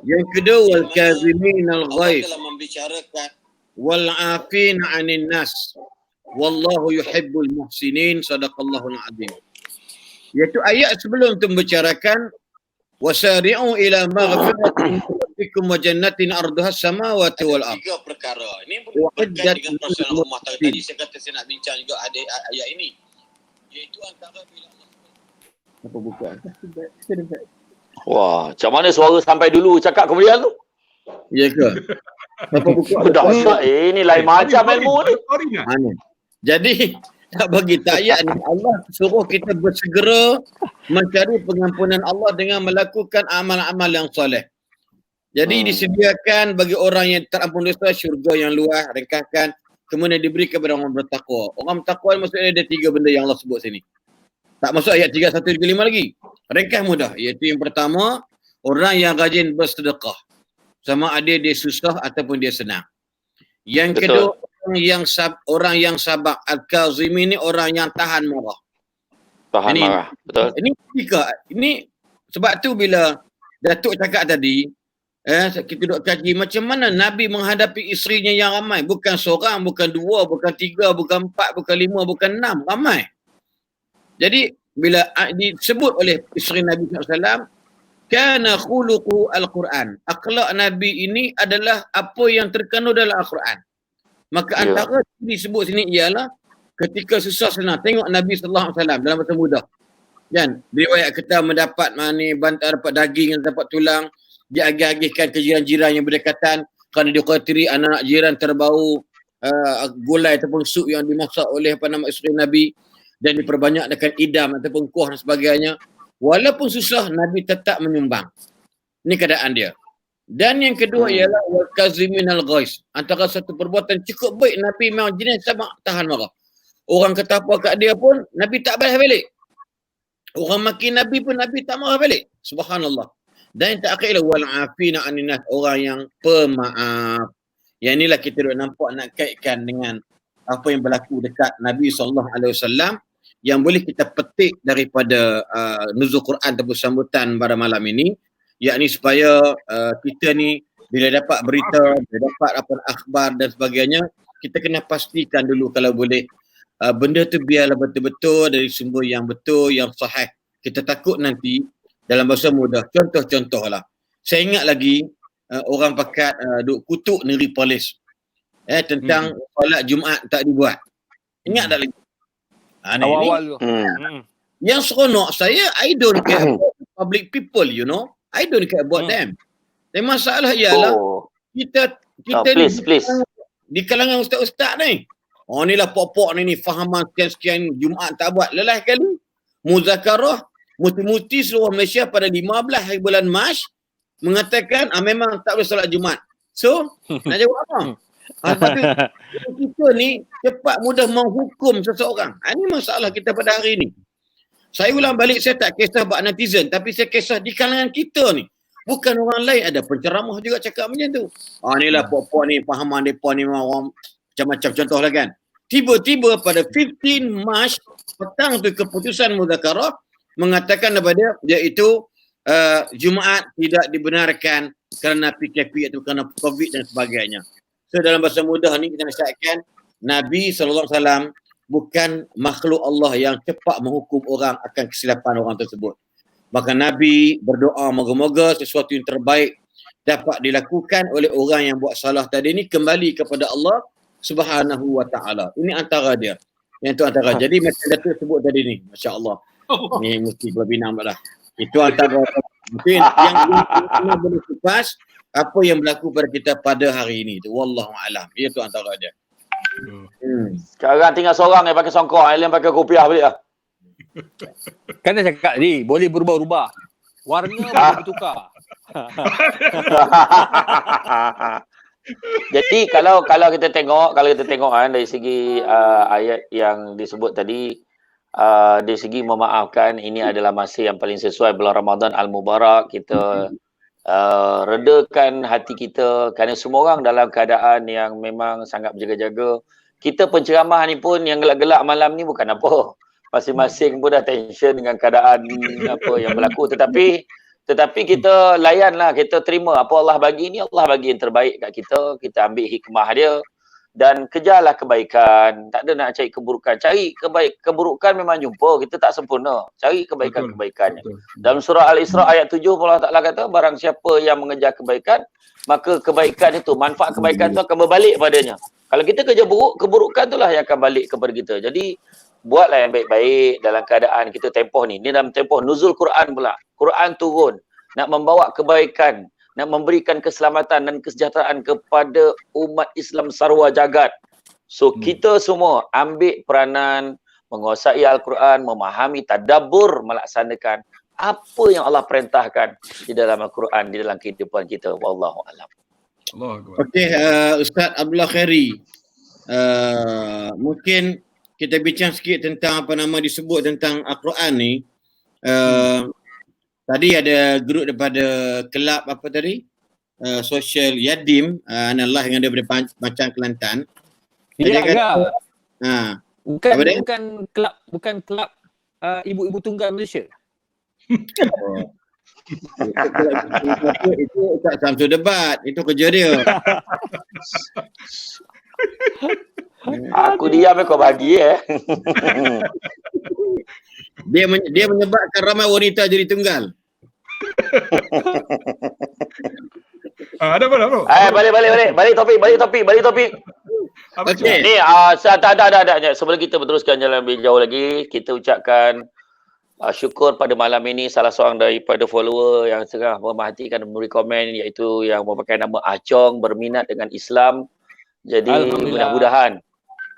Yang kedua, wal kazimin al ghaib wal 'afina 'anil nas wallahu yuhibbul muhsinin. Sadaqallahul azim. Iaitu ayat sebelum tu membicarakan wasari'u ila maghfiratin min rabbikum wa jannatin arduha samawati wal ardh. Tiga perkara. Ini berkaitan dengan persoalan rumah tangga. Tadi saya kata saya nak bincang juga ada ayat ini. Iaitu antara bila Allah Apa buka? Wah, macam mana suara sampai dulu cakap kemudian tu? Ya ke? Apa buka? Dahsyat. Ini lain macam ilmu ni. Mana? Jadi tak bagi ayat ni, Allah suruh kita bersegera mencari pengampunan Allah dengan melakukan amal-amal yang soleh. Jadi disediakan bagi orang yang terampun dosa syurga yang luas, ringkaskan, kemudian diberi kepada orang bertakwa. Orang bertakwa maksudnya ada 3 benda yang Allah sebut sini. Tak masuk ayat 3, 1, 3, 5 lagi. Ringkas mudah. Iaitu yang pertama, orang yang rajin bersedekah. Sama ada dia susah ataupun dia senang. Yang kedua, orang yang sabar. Al-Kazimin ni orang yang tahan marah. Tahan marah. Betul. Ini sebab tu bila Datuk cakap tadi, kita duduk kaji macam mana Nabi menghadapi isterinya yang ramai. Bukan seorang, bukan 2, bukan 3, bukan 4, bukan 5, bukan 6. Ramai. Jadi bila disebut oleh isteri Nabi SAW, kana khuluqu al-Quran. Akhlak Nabi ini adalah apa yang terkandung dalam Al-Quran. Maka antara disebut sini ialah ketika susah senang. Tengok Nabi SAW dalam bahasa mudah. Kan? Riwayat kita mendapat bantar, dapat daging, dapat tulang. Dia agih-agihkan ke jiran-jiran yang berdekatan kerana dia khatiri anak-anak jiran terbau gulai ataupun sup yang dimasak oleh isteri Nabi, dan diperbanyak dengan idam ataupun kuah dan sebagainya. Walaupun susah, Nabi tetap menyumbang. Ini keadaan dia. Dan yang kedua ialah wal kazimin al ghaiz. Antara satu perbuatan cukup baik Nabi memang jenis sabar, tahan marah. Orang kata apa kat dia pun Nabi tak balas balik. Orang maki Nabi pun Nabi tak marah balik. Subhanallah. Dan yang terakhir ialah wal afina anin nas, orang yang pemaaf. Yang inilah kita dah nampak nak kaitkan dengan apa yang berlaku dekat Nabi SAW yang boleh kita petik daripada nuzul Quran ataupun sambutan pada malam ini, yakni supaya kita ni bila dapat berita, bila dapat apa akhbar dan sebagainya, kita kena pastikan dulu kalau boleh benda tu biarlah betul-betul dari sumber yang betul, yang sahih. Kita takut nanti dalam bahasa mudah, contoh-contoh lah. Saya ingat lagi orang pakat duk kutuk negeri polis tentang solat Jumaat tak dibuat. Ingat tak lagi? Awal-awal tu. Yang seronok saya, I don't care about public people, you know. I don't care about them. Tapi masalah ialah kita please. Di kalangan ustaz-ustaz ni. Oh ni lah pokok ni fahaman sekian-sekian Jumaat tak buat. Lelah kali muzakarah muti-muti seluruh Malaysia pada 15 hari bulan Mac mengatakan memang tak boleh solat Jumaat. So, nak jawab apa? Kita ni cepat mudah menghukum seseorang. Ini masalah kita pada hari ini. Saya ulang balik, saya tak kisah buat netizen, tapi saya kisah di kalangan kita ni. Bukan orang lain, ada penceramah juga cakap macam tu. Inilah pokok ni, fahaman mereka ni orang macam-macam contoh lah kan. Tiba-tiba pada 15 Mac, petang tu keputusan muzakarah mengatakan kepada dia iaitu Jumaat tidak dibenarkan kerana PKP atau kerana COVID dan sebagainya. So dalam bahasa mudah ni kita nasihatkan Nabi SAW bukan makhluk Allah yang cepat menghukum orang akan kesilapan orang tersebut. Maka Nabi berdoa moga-moga sesuatu yang terbaik dapat dilakukan oleh orang yang buat salah tadi ni kembali kepada Allah Subhanahu wa ta'ala. Ini antara dia. Yang itu antara. Jadi macam Datuk sebut tadi ni, masya-Allah. Ni mesti berbina lah. Itu antara mungkin yang boleh kupas apa yang berlaku pada kita pada hari ini tu. Wallahu a'lam. Itu antara dia. Sekarang tinggal seorang yang pakai songkok, yang pakai kopiah balik lah. Kan dah cakap ni, boleh berubah-ubah. Warna boleh bertukar. Jadi kalau kita tengok dari segi ayat yang disebut tadi, dari segi memaafkan, ini adalah masa yang paling sesuai bulan Ramadan Al-Mubarak. Kita redakan hati kita, kerana semua orang dalam keadaan yang memang sangat berjaga-jaga. Kita penceramah ni pun yang gelak-gelak malam ni bukan apa. Masing-masing pun dah tension dengan keadaan apa yang berlaku, tetapi kita layanlah, kita terima apa Allah bagi ni. Allah bagi yang terbaik kat kita ambil hikmah dia dan kejarlah kebaikan. Tak ada nak cari keburukan. Cari keburukan memang jumpa, kita tak sempurna. Cari kebaikan-kebaikannya. Dalam surah Al-Isra ayat 7 Allah Ta'ala kata, barang siapa yang mengejar kebaikan, maka kebaikan itu, manfaat kebaikan itu akan berbalik padanya. Kalau kita kerja buruk, keburukan itulah yang akan balik kepada kita. Jadi buatlah yang baik-baik dalam keadaan kita tempoh ni. Ni dalam tempoh nuzul Quran pula. Quran turun nak membawa kebaikan, nak memberikan keselamatan dan kesejahteraan kepada umat Islam sarwa jagat. So kita semua ambil peranan menguasai Al-Quran, memahami, tadabbur, melaksanakan apa yang Allah perintahkan di dalam Al-Quran, di dalam kehidupan kita. Wallahu a'lam. Okey, Ustaz Abdullah Khairi. Mungkin kita bincang sikit tentang apa nama disebut tentang Al-Quran ni. Tadi ada grup daripada kelab apa tadi? Social Yadim, analah yang ada daripada Macang Kelantan. Ya, Dia kata, bukan kelab ibu-ibu tunggal Malaysia. itu tak Samsul debat, itu kerja dia. Aku diam kau bagi Dia menyebabkan ramai wanita jadi tunggal. Ada apa? Balik topik. Okey. Ni ada. Sebelum kita berteruskan jalan lebih jauh lagi, kita ucapkan syukur pada malam ini salah seorang daripada follower yang tengah memerhatikan dan memberi komen, iaitu yang memakai nama Acong, berminat dengan Islam. Jadi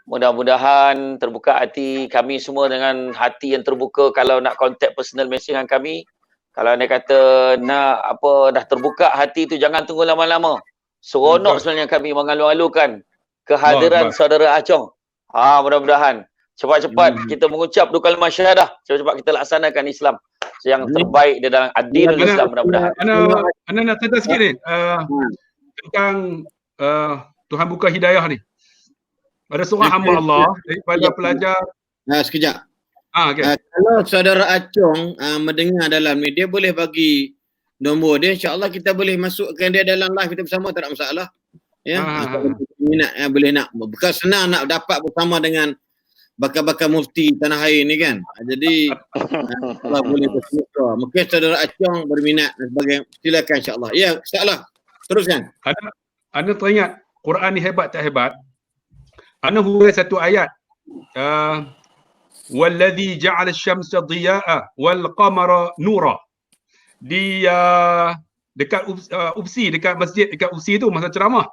mudah-mudahan terbuka hati kami semua dengan hati yang terbuka. Kalau nak contact personal message dengan kami, kalau anda kata nak dah terbuka hati tu, jangan tunggu lama-lama. Seronok sebenarnya kami mengalu-alukan kehadiran saudara Acong. Mudah-mudahan cepat-cepat kita mengucap dua kalimah syahadah, cepat-cepat kita laksanakan Islam yang terbaik di dalam adil Islam, mudah-mudahan. Ana nak cerita sikit ni tentang Tuhan buka hidayah ni. Ada seorang hamba Allah daripada pelajar. Sekejap. Okay. Kalau saudara Acong mendengar dalam ni, dia boleh bagi nombor dia, insya-Allah kita boleh masukkan dia dalam live kita bersama, tak ada masalah. Ya. Kalau minat boleh nak. Bukan senang nak dapat bersama dengan bakal-bakal mufti tanah air ni kan. Jadi Allah boleh bersedia. Mungkin saudara Acong berminat dan sebagainya. Silakan insya-Allah. Ya, insya-Allah. Teruskan. Anda teringat Quran ni hebat tak hebat? Ana hurai satu ayat. Wallazi ja'ala asy-syamsa dhiya'a wal qamara nura. Di dekat UPSI, dekat masjid dekat UPSI tu masa ceramah.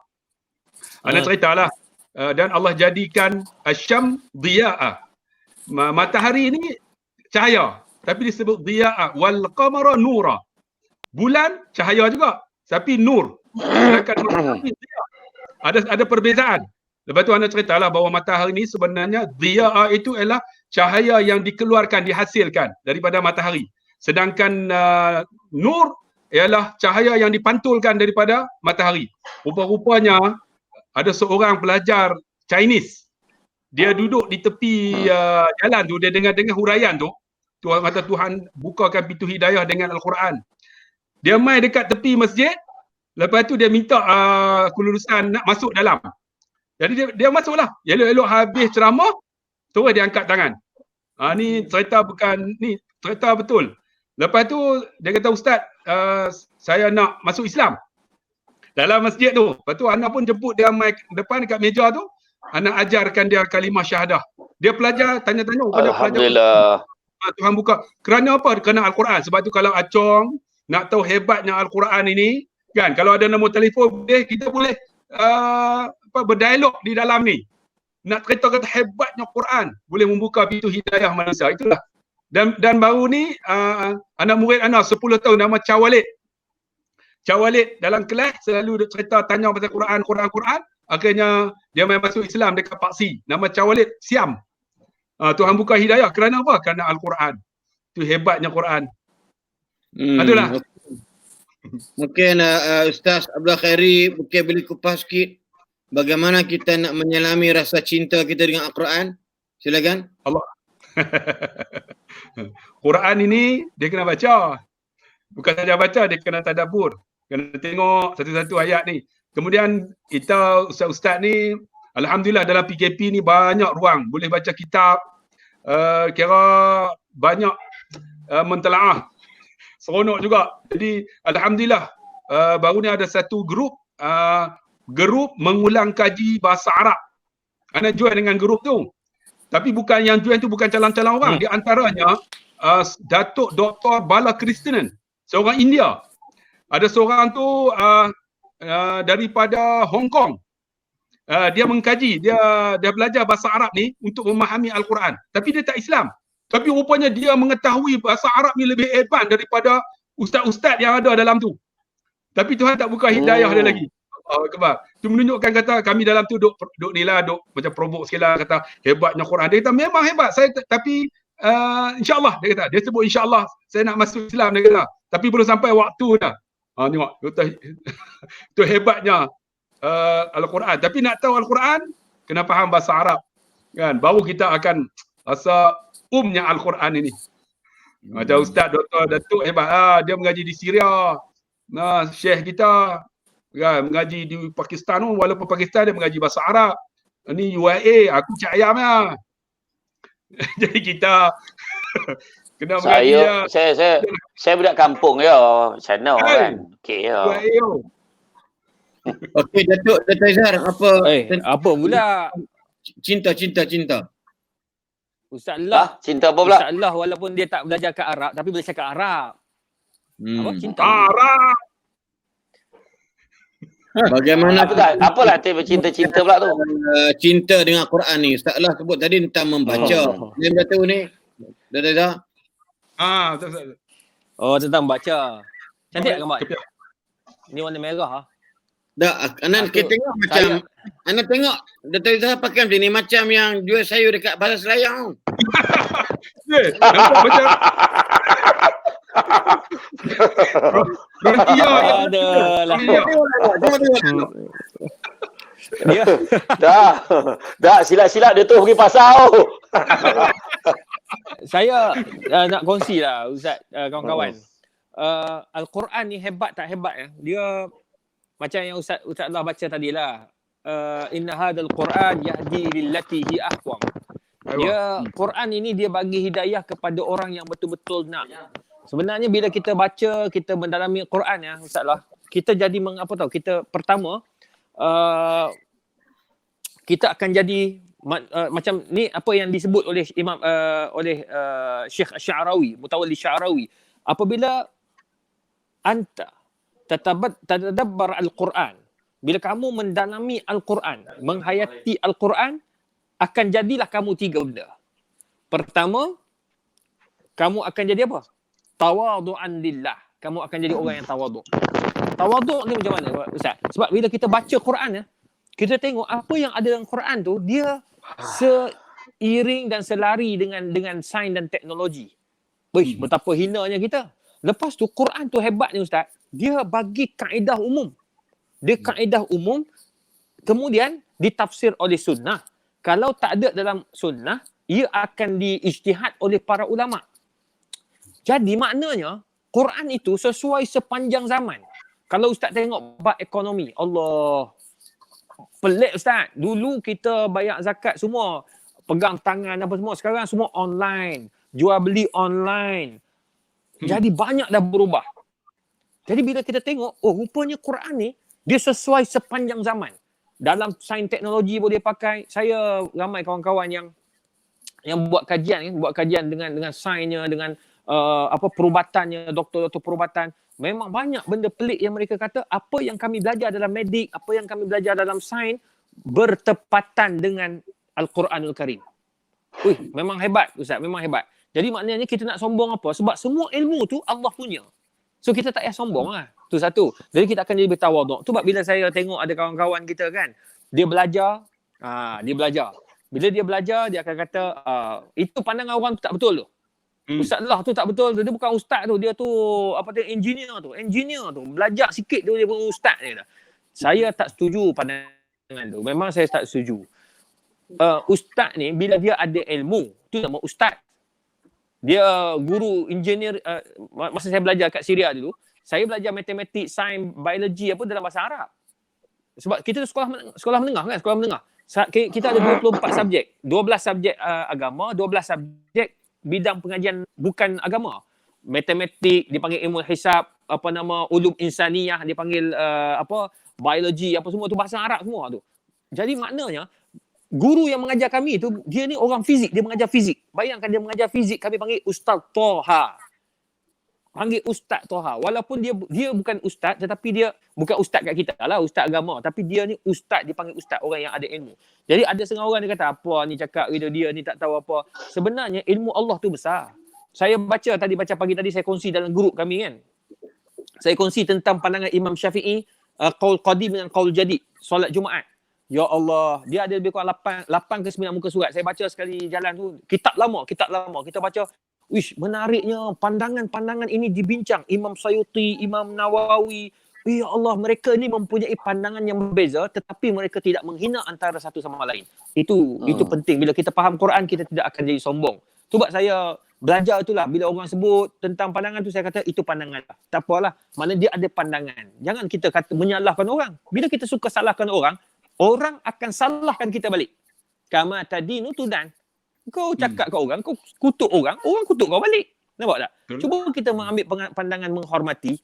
Ana ceritalah dan Allah jadikan asy-syam dhiya'a. Matahari ni cahaya, tapi disebut dhiya'a, wal qamara nura. Bulan cahaya juga, tapi nur. Sedangkan matahari ada perbezaan. Lepas tu anda ceritalah bahawa matahari ni sebenarnya dhiya'a itu ialah cahaya yang dikeluarkan, dihasilkan daripada matahari. Sedangkan nur ialah cahaya yang dipantulkan daripada matahari. Rupa-rupanya ada seorang pelajar Chinese. Dia duduk di tepi jalan tu, dia dengar huraian tu. Tuhan kata Tuhan bukakan pintu hidayah dengan Al-Quran. Dia mai dekat tepi masjid, lepas tu dia minta kelulusan nak masuk dalam. Jadi dia masuklah. Elok-elok habis ceramah, terus dia angkat tangan. Ni cerita cerita betul. Lepas tu dia kata, Ustaz, saya nak masuk Islam dalam masjid tu. Lepas tu anak pun jemput dia mai depan dekat meja tu. Anak ajarkan dia kalimah syahadah. Dia pelajar, tanya-tanya kepada pelajar. Alhamdulillah. Tuhan buka. Kerana apa? Kerana Al-Quran. Sebab tu kalau Acong nak tahu hebatnya Al-Quran ini, kan, kalau ada nombor telefon, kita boleh berdialog di dalam ni. Nak cerita kata hebatnya Quran, boleh membuka pintu hidayah manusia. Itulah. Dan baru ni anak murid anak 10 tahun nama Cawalid. Cawalid dalam kelas selalu cerita tanya pasal Quran. Akhirnya dia main masuk Islam dekat Paksi. Nama Cawalid Siam. Tuhan buka hidayah. Kerana apa? Kerana Al-Quran. Itu hebatnya Quran. Itulah. Mungkin Ustaz Abdul Khairi mungkin boleh kupas sikit bagaimana kita nak menyelami rasa cinta kita dengan Al-Quran. Silakan. Quran ini dia kena baca. Bukan saja baca, dia kena tadabbur. Kena tengok satu-satu ayat ni. Kemudian kita ustaz-ustaz ni alhamdulillah dalam PKP ni banyak ruang boleh baca kitab, kira banyak mentelaah. Seronok juga. Jadi alhamdulillah baru ni ada satu grup mengulang kaji bahasa Arab. Ana join dengan grup tu. Tapi bukan yang join tu bukan calon-calon orang. Di antaranya Datuk Dr. Bala Krishnan, seorang India. Ada seorang tu daripada Hong Kong. Dia mengkaji, dia belajar bahasa Arab ni untuk memahami Al-Quran. Tapi dia tak Islam. Tapi rupanya dia mengetahui bahasa Arab ni lebih advance daripada ustaz-ustaz yang ada dalam tu. Tapi Tuhan tak buka hidayah dia lagi. Kebal. Itu menunjukkan kata kami dalam tu duk ni lah, duk macam provoke sikit lah, kata hebatnya Quran. Dia kata memang hebat saya, tapi insyaAllah dia kata, dia sebut insyaAllah saya nak masuk Islam, dia kata. Tapi belum sampai waktu dah. Tengok, itu hebatnya Al-Quran. Tapi nak tahu Al-Quran, kena faham bahasa Arab. Kan? Baru kita akan rasa Al-Quran ini. Macam Ustaz Dr. Datuk hebat. Dia mengaji di Syria. Syekh kita kan, mengaji di Pakistan tu, walaupun Pakistan dia mengaji bahasa Arab. Ini UAE, aku cak ayam lah. Jadi kita kena mengaji lah. Saya budak kampung ya, sana kan. Okey ya. Okey, Datuk Izhar, apa pula? Cinta. Ustaz Allah. Cinta apa pula? Ustaz Allah walaupun dia tak belajar kat Arab tapi boleh cakap Arab. Apa cinta? Arab. Bagaimana Apalah cinta pula tu? Cinta dengan Quran ni. Ustaz Allah sebut tadi tentang membaca. Dia kata ni. Dah. Betul. Oh, tentang baca. Cantik tak gambar? Ni warna merah ah. Dah, Anan kita tengok macam Anan tengok Dr. Izhar pakai macam ni macam yang jual sayur dekat Pasar Selayang. Nampak macam Adalah. Dia Dah silap-silap dia tu pergi pasar tu. Saya nak kongsi lah Ustaz, kawan-kawan. Al-Quran ni hebat tak hebat ya? Dia macam yang Ustaz Allah baca tadilah. Inna hadzal Quran yahdi lillati hi aqwam. Dia Quran ini dia bagi hidayah kepada orang yang betul-betul nak. Sebenarnya bila kita baca, kita mendalami Quran ya Ustaz Allah, kita jadi kita pertama kita akan jadi macam ni apa yang disebut oleh Imam Syekh Sya'rawi, Mutawalli Sya'rawi. Apabila anta tadabbar Al-Quran, bila kamu mendalami Al-Quran, menghayati Al-Quran, akan jadilah kamu tiga benda. Pertama, kamu akan jadi apa? Tawadu'an lillah. Kamu akan jadi orang yang tawaduk. Tawaduk ni macam mana Ustaz? Sebab bila kita baca Quran ya, kita tengok apa yang ada dalam Quran tu, dia seiring dan selari dengan sains dan teknologi. Betapa hinanya kita. Lepas tu Quran tu hebatnya Ustaz, dia bagi kaedah umum. Dia kaedah umum, kemudian ditafsir oleh sunnah. Kalau tak ada dalam sunnah, ia akan diijtihad oleh para ulama. Jadi maknanya Quran itu sesuai sepanjang zaman. Kalau Ustaz tengok bab ekonomi, Allah, pelik Ustaz. Dulu kita bayar zakat semua pegang tangan apa semua. Sekarang semua online. Jual beli online. Jadi banyak dah berubah. Jadi bila kita tengok, rupanya Quran ni dia sesuai sepanjang zaman. Dalam sains teknologi boleh pakai. Saya ramai kawan-kawan yang buat kajian dengan sainsnya, dengan perubatannya, doktor-doktor perubatan. Memang banyak benda pelik yang mereka kata apa yang kami belajar dalam medik, apa yang kami belajar dalam sains bertepatan dengan Al-Quranul Karim. Memang hebat Ustaz, memang hebat. Jadi maknanya kita nak sombong apa? Sebab semua ilmu tu Allah punya. So kita tak payah sombong lah. Tu satu. Jadi kita akan jadi bertawaduk. Tu sebab bila saya tengok ada kawan-kawan kita kan, dia belajar. Dia belajar. Bila dia belajar, dia akan kata, itu pandangan orang tu tak betul tu. Ustaz lah tu tak betul tu. Dia bukan ustaz tu. Dia tu apa tu engineer tu. Engineer tu. Belajar sikit tu dia pun ustaz dia dah. Saya tak setuju pandangan tu. Memang saya tak setuju. Ustaz ni bila dia ada ilmu, tu nama ustaz. Dia guru engineer masa saya belajar kat Syria dulu, saya belajar matematik, sains, biologi apa dalam bahasa Arab. Sebab kita sekolah menengah kan, sekolah menengah. Kita ada 24 subjek. 12 subjek agama, 12 subjek bidang pengajian bukan agama. Matematik dipanggil ilmu hisab, ulum insaniyah dipanggil biologi, apa semua tu bahasa Arab semua tu. Jadi maknanya guru yang mengajar kami tu, dia ni orang fizik, dia mengajar fizik. Bayangkan dia mengajar fizik, kami panggil Ustaz Toha. Panggil Ustaz Toha. Walaupun dia bukan ustaz, tetapi dia bukan ustaz kat kita lah, ustaz agama. Tapi dia ni ustaz, dia panggil ustaz, orang yang ada ilmu. Jadi ada setengah orang dia kata, apa ni cakap dia ni tak tahu apa. Sebenarnya ilmu Allah tu besar. Saya baca pagi tadi, saya kongsi dalam grup kami kan. Saya kongsi tentang pandangan Imam Syafi'i, qaul qadim dengan qaul jadid, solat Jumaat. Ya Allah, dia ada lebih kurang 8 ke 9 muka surat. Saya baca sekali jalan tu, kitab lama. Kita baca, wish, menariknya pandangan-pandangan ini dibincang. Imam Sayuti, Imam Nawawi. Ya Allah, mereka ni mempunyai pandangan yang berbeza, tetapi mereka tidak menghina antara satu sama lain. Itu penting. Bila kita faham Quran, kita tidak akan jadi sombong. Tu buat saya belajar itulah. Bila orang sebut tentang pandangan tu, saya kata itu pandangan lah. Tak apalah, mana dia ada pandangan. Jangan kita kata menyalahkan orang. Bila kita suka salahkan orang akan salahkan kita balik. Kama tadi nutudan. Kau cakap kat orang, kau kutuk orang kutuk kau balik. Nampak tak? Cuba kita mengambil pandangan menghormati.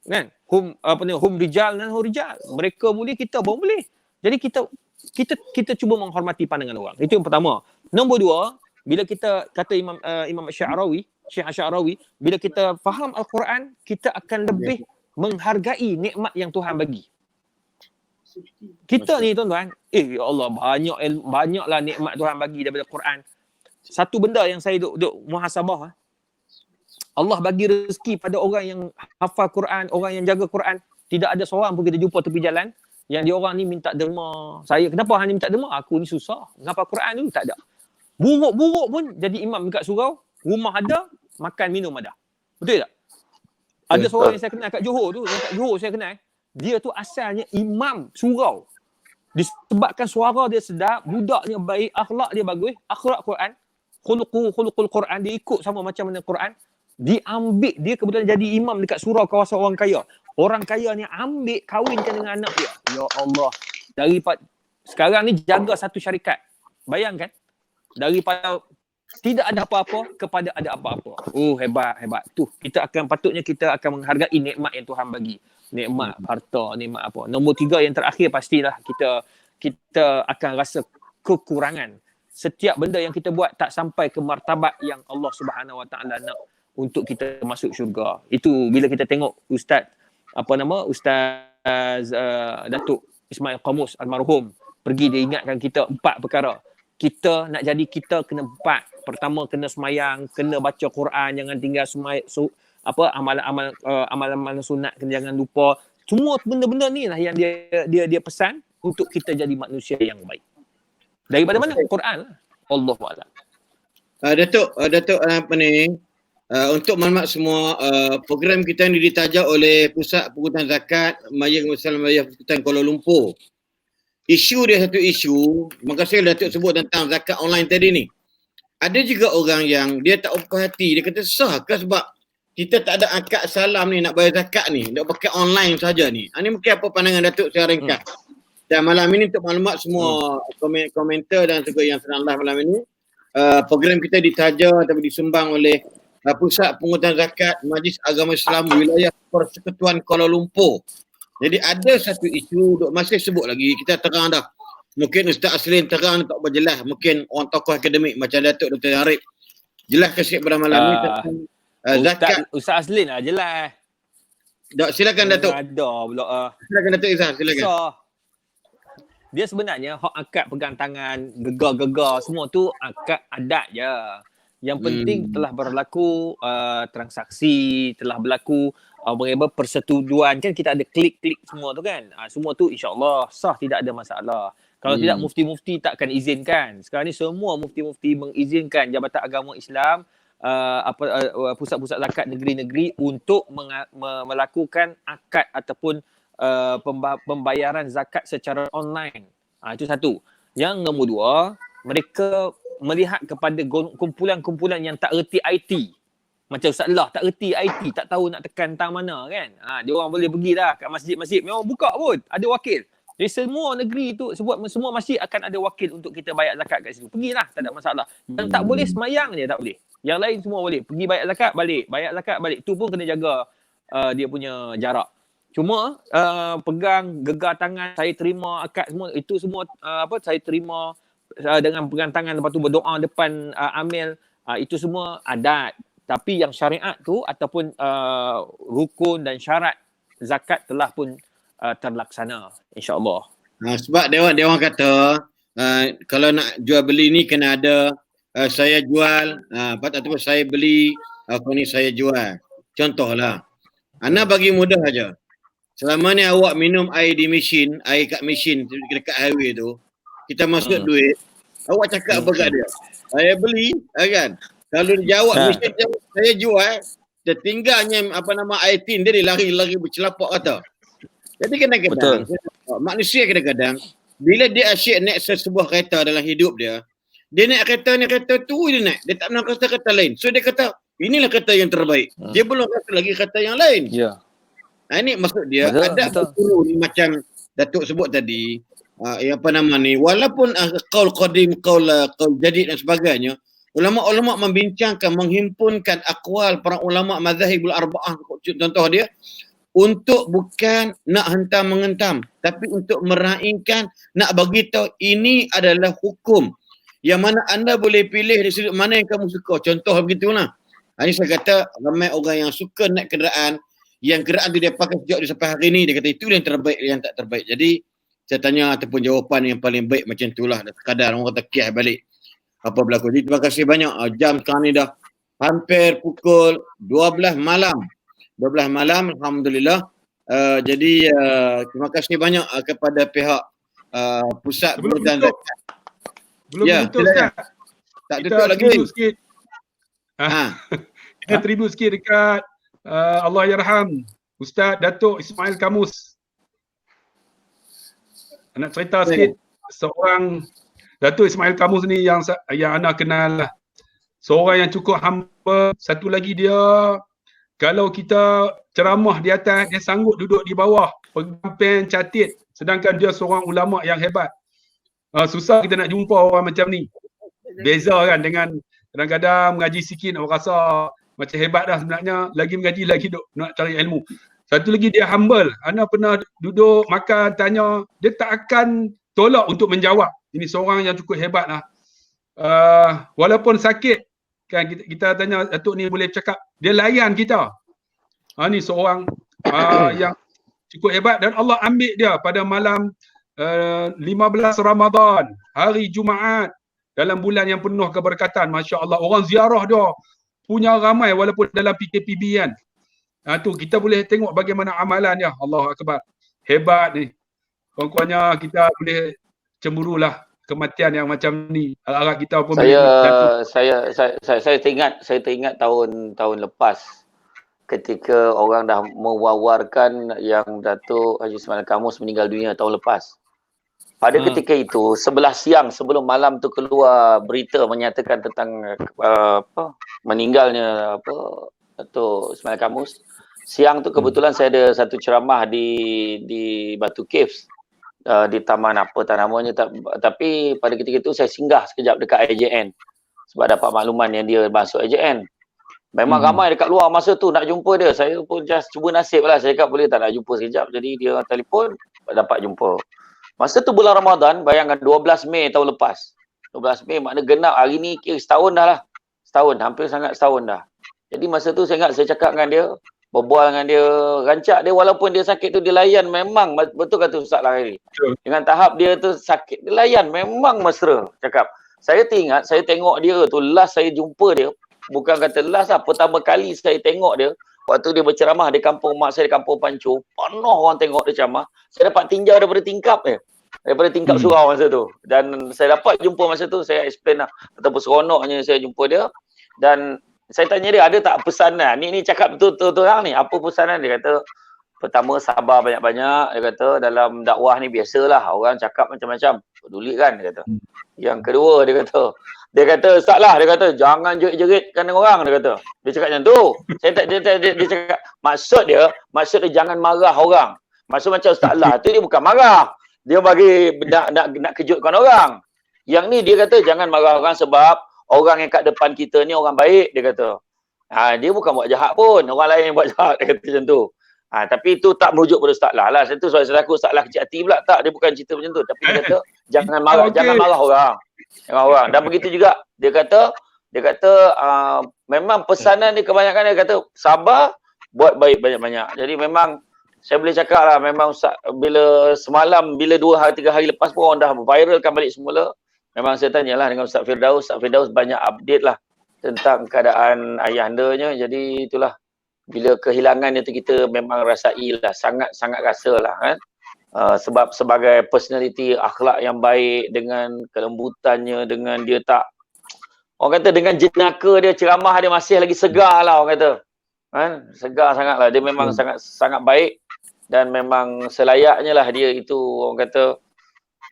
Kan? Hum rijal dan hum rijal. Mereka boleh, kita pun boleh. Jadi kita cuba menghormati pandangan orang. Itu yang pertama. Nombor dua, bila kita kata Imam Syekh Asy'arawi, bila kita faham Al-Quran, kita akan lebih menghargai nikmat yang Tuhan bagi. Kita ni tuan-tuan, ya Allah, banyaklah nikmat Tuhan bagi daripada Quran. Satu benda yang saya duk muhasabah, Allah bagi rezeki pada orang yang hafal Quran, orang yang jaga Quran. Tidak ada seorang pun kita jumpa tepi jalan yang dia orang ni minta derma. Saya, kenapa hang ni minta derma? Aku ni susah. Hafal Quran dulu tak ada. Buruk-buruk pun jadi imam dekat surau, rumah ada, makan minum ada. Betul tak? Ada seorang yang saya kenal kat Johor tu, kat Johor saya kenal. Dia tu asalnya imam surau. Disebabkan suara dia sedap, budaknya baik, akhlak dia bagus, akhlak Quran, khuluqul Quran, dia ikut sama macam mana Quran. Diambil, dia kebetulan jadi imam dekat surau kawasan orang kaya. Orang kaya ni ambil, kahwinkan dengan anak dia. Ya Allah. Daripada sekarang ni jaga satu syarikat. Bayangkan. Daripada tidak ada apa-apa kepada ada apa-apa. Oh, hebat. Tu, patutnya kita akan menghargai nikmat yang Tuhan bagi. Nikmat harta, nikmat apa. Nombor 3 yang terakhir, pastilah kita akan rasa kekurangan. Setiap benda yang kita buat tak sampai ke martabat yang Allah Subhanahu Wa Taala nak untuk kita masuk syurga. Itu bila kita tengok Ustaz Datuk Ismail Qamus almarhum pergi, dia ingatkan kita 4 perkara. Kita nak jadi kita kena 4. Pertama, kena semayang, kena baca Quran, jangan tinggal amalan-amalan sunat jangan lupa. Semua benda-benda ni lah yang dia pesan untuk kita jadi manusia yang baik. Daripada mana? Quran lah. Allahu a'lam. Datuk untuk maklumat semua, program kita ni ditaja oleh Pusat Pengurusan Zakat Majlis Muslimin Sultan Kuala Lumpur. Isu dia satu isu, makasih Datuk sebut tentang zakat online tadi ni. Ada juga orang yang dia tak puas hati, dia kata sah ke sebab kita tak ada akad salam ni nak bayar zakat ni, nak pakai online saja ni. Ini mungkin apa pandangan Datuk secara ringkas. Dan malam ini untuk maklumat semua komentar dan juga yang sedang live malam ini, program kita ditaja atau disumbang oleh Pusat Pengurusan Zakat Majlis Agama Islam Wilayah Persekutuan Kuala Lumpur. Jadi ada satu isu, duk masih sebut lagi, kita terang dah. Mungkin Ustaz Aslin terang tak berjelas, mungkin orang tokoh akademik macam Datuk Dr. Arif jelas sikit pada malam ni tentang zakat. Ustaz Aslin lah jelas. Silakan Datuk. Ada pula. Silakan Datuk Izzah, silakan. Dia sebenarnya hak akad pegang tangan, gegar-gegar semua tu akad adat je. Yang penting telah berlaku transaksi, telah berlaku persetujuan, kan kita ada klik-klik semua tu kan. Semua tu insya-Allah sah, tidak ada masalah. Kalau tidak mufti-mufti takkan izinkan. Sekarang ni semua mufti-mufti mengizinkan Jabatan Agama Islam pusat-pusat zakat negeri-negeri untuk melakukan akad ataupun pembayaran zakat secara online. Itu satu. Yang nombor dua, mereka melihat kepada kumpulan-kumpulan yang tak erti IT. Macam Ustaz Allah tak erti IT, tak tahu nak tekan tang mana kan. Dia orang boleh pergi dah kat masjid-masjid. Memang buka pun, ada wakil. Jadi semua negeri tu, semua masjid akan ada wakil untuk kita bayar zakat kat situ. Pergilah, tak ada masalah. Yang tak boleh semayang je tak boleh. Yang lain semua boleh. Pergi bayar zakat, balik. Bayar zakat, balik. Tu pun kena jaga dia punya jarak. Cuma pegang, gegar tangan, saya terima akad semua, itu semua saya terima dengan pegang tangan, lepas tu berdoa depan amil, itu semua adat. Tapi yang syariat tu ataupun rukun dan syarat zakat telah pun terlaksana, insya-Allah. Sebab dia orang kata kalau nak jual beli ni kena ada saya jual ataupun saya beli saya jual. Contohlah. Ana bagi mudah aja. Selama ni awak minum air di mesin, air kat mesin dekat highway tu, kita masuk duit, awak cakap apa kat dia? Saya beli, kan? Kalau dia jawab mesin dia, saya jual, tertinggalnya air tin dia lari bercelapak kata. Jadi kadang-kadang manusia kadang-kadang bila dia asyik naik sebuah kereta dalam hidup dia naik kereta tu dia naik. Dia tak nak kereta lain. So dia kata, inilah kereta yang terbaik. Dia belum rasa lagi kereta yang lain. Ya. Ini maksud dia ada guru ni macam Datuk sebut tadi, walaupun qaul qadim, qaul jadid dan sebagainya, ulama-ulama membincangkan, menghimpunkan aqwal para ulama mazhabul arba'ah, contoh dia, untuk bukan nak hentam mengentam, tapi untuk meraihkan, nak bagi tahu ini adalah hukum yang mana anda boleh pilih di sudut mana yang kamu suka. Contoh begitulah. Ini saya kata ramai orang yang suka naik kenderaan, yang kenderaan tu dia pakai sejak dia sampai hari ni, dia kata itu yang terbaik, yang tak terbaik. Jadi saya tanya ataupun jawapan yang paling baik macam itulah, sekadar orang kata kias balik apa berlaku. Jadi terima kasih banyak. Jam sekarang ni dah hampir pukul 12 malam. 12 malam, alhamdulillah. Jadi terima kasih banyak kepada pihak pusat pengurusan zakat. Belum tutup Ustaz. Tak tutup lagi. Sikit. Kita tribut sikit dekat Allah yarham Ustaz Datuk Ismail Kamus. Nak cerita sikit seorang Datuk Ismail Kamus ni yang ana kenal lah. Seorang yang cukup hamba. Satu lagi dia, kalau kita ceramah di atas, dia sanggup duduk di bawah, pegang pen, catit. Sedangkan dia seorang ulama yang hebat. Susah kita nak jumpa orang macam ni. Beza kan dengan kadang-kadang mengaji sikit orang rasa macam hebat dah sebenarnya, lagi mengaji lagi nak cari ilmu. Satu lagi dia humble. Ana pernah duduk makan, tanya, dia tak akan tolak untuk menjawab. Ini seorang yang cukup hebat lah. Walaupun sakit, kan kita tanya Datuk ni boleh cakap, dia layan kita. Ni seorang yang cukup hebat, dan Allah ambil dia pada malam 15 Ramadan, hari Jumaat, dalam bulan yang penuh keberkatan. Masya Allah, orang ziarah dia punya ramai walaupun dalam PKPB kan. Tu kita boleh tengok bagaimana amalan dia. Allahu Akbar. Hebat ni. Kurang-kurangnya kita boleh cemburulah kematian yang macam ni. Harap kita pun saya teringat tahun lepas ketika orang dah mewawarkan yang Datuk Haji Ismail Kamus meninggal dunia tahun lepas. Pada ketika itu, 11 siang sebelum malam tu keluar berita menyatakan tentang meninggalnya Datuk Ismail Kamus. Siang tu kebetulan saya ada satu ceramah di Batu Caves, di taman apa tak namanya, tapi pada ketika itu saya singgah sekejap dekat AJN sebab dapat makluman yang dia masuk AJN. Memang ramai dekat luar masa tu nak jumpa dia. Saya pun just cuba nasib lah. Saya cakap boleh tak nak jumpa sekejap. Jadi dia telefon, dapat jumpa. Masa tu bulan Ramadan, bayangkan 12 Mei tahun lepas. 12 Mei makna genap hari ni kira setahun dah lah. Setahun, hampir sangat setahun dah. Jadi masa tu saya ingat saya cakap dengan dia, berbual dengan dia, rancak dia walaupun dia sakit tu dia layan memang, betul kata Ustaz Lahiri. Dengan tahap dia tu sakit, dia layan memang mesra. Cakap, saya teringat, saya tengok dia tu, last saya jumpa dia, bukan kata last lah, pertama kali saya tengok dia, waktu dia berceramah di kampung mak saya di kampung Pancur, penuh orang tengok dia ceramah. Saya dapat tinjau daripada tingkap dia. Daripada tingkap surau masa tu. Dan saya dapat jumpa masa tu, saya explain lah. Betapa seronoknya saya jumpa dia. Dan Saya tanya dia, ada tak pesanan? Ni cakap betul-betul orang ni. Apa pesanan? Dia kata, pertama sabar banyak-banyak. Dia kata, dalam dakwah ni biasalah. Orang cakap macam-macam. Peduli kan? Dia kata. Yang kedua, dia kata, Ustaz lah. Dia kata, jangan jerit-jeritkan dengan orang. Dia kata. Dia cakap macam tu. Dia cakap, maksud dia jangan marah orang. Maksud macam Ustaz lah tu dia bukan marah. Dia bagi nak kejutkan orang. Yang ni dia kata, jangan marah orang sebab orang yang kat depan kita ni orang baik, dia kata. Dia bukan buat jahat pun. Orang lain yang buat jahat, dia kata macam tu. Tapi itu tak merujuk pada Ustaz Lah. Saya tu soal aku Ustaz Lah kecil hati pula. Tak, dia bukan cerita macam tu. Tapi dia kata, jangan marah orang. Dan begitu juga, dia kata memang pesanan dia kebanyakan, dia kata, sabar, buat baik banyak-banyak. Jadi memang, saya boleh cakap lah, memang bila semalam, bila 2 hari, 3 hari lepas pun orang dah viralkan balik semula. Memang saya tanyalah dengan Ustaz Firdaus. Ustaz Firdaus banyak update lah tentang keadaan ayahandanya. Jadi itulah, bila kehilangan itu kita memang rasai lah, sangat-sangat rasa lah kan. Sebab sebagai personality, akhlak yang baik, dengan kelembutannya, dengan dia tak, orang kata dengan jenaka dia, ceramah dia masih lagi segar lah orang kata. Kan? Segar sangat lah. Dia memang sangat baik dan memang selayaknya lah dia itu, orang kata,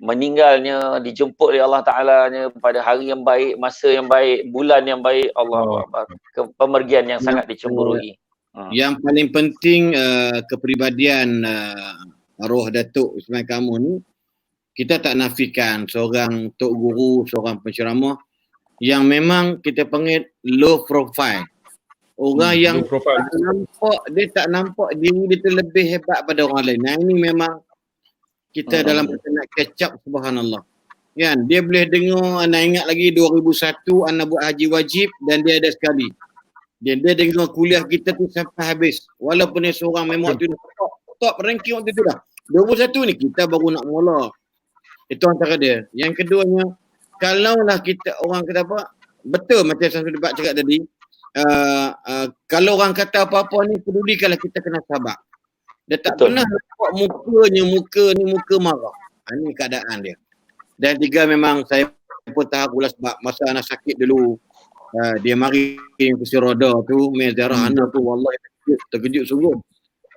meninggalnya, dijemput oleh Allah Ta'ala-nya pada hari yang baik, masa yang baik, bulan yang baik. Allah Akbar. Pemergian yang sangat dicemburui. Yang paling penting kepribadian arwah Datuk Ismail kamu ni, kita tak nafikan seorang tok guru, seorang penceramah yang memang kita panggil low profile. Orang yang tak nampak diri dia tu lebih hebat pada orang lain. Nah, ini memang kita dalam nak catch up, subhanallah. Kan? Dia boleh dengar, anda ingat lagi 2001 anda buat haji wajib dan dia ada sekali. Dia dengar kuliah kita tu sampai habis. Walaupun dia seorang memang tu top ranking waktu tu dah. 2021 ni kita baru nak mula. Itu antara dia. Yang keduanya, kalaulah kita orang kata apa, betul macam saya sudah cakap tadi, kalau orang kata apa-apa ni, pedulikanlah, kita kena sabar. Dia tak pernah nampak muka marah. Ini keadaan dia. Dan tiga, memang saya pun tahu lah sebab masa anak sakit dulu, dia mari kursi roda tu, main ziarah anak tu, wallahi terkejut sungguh.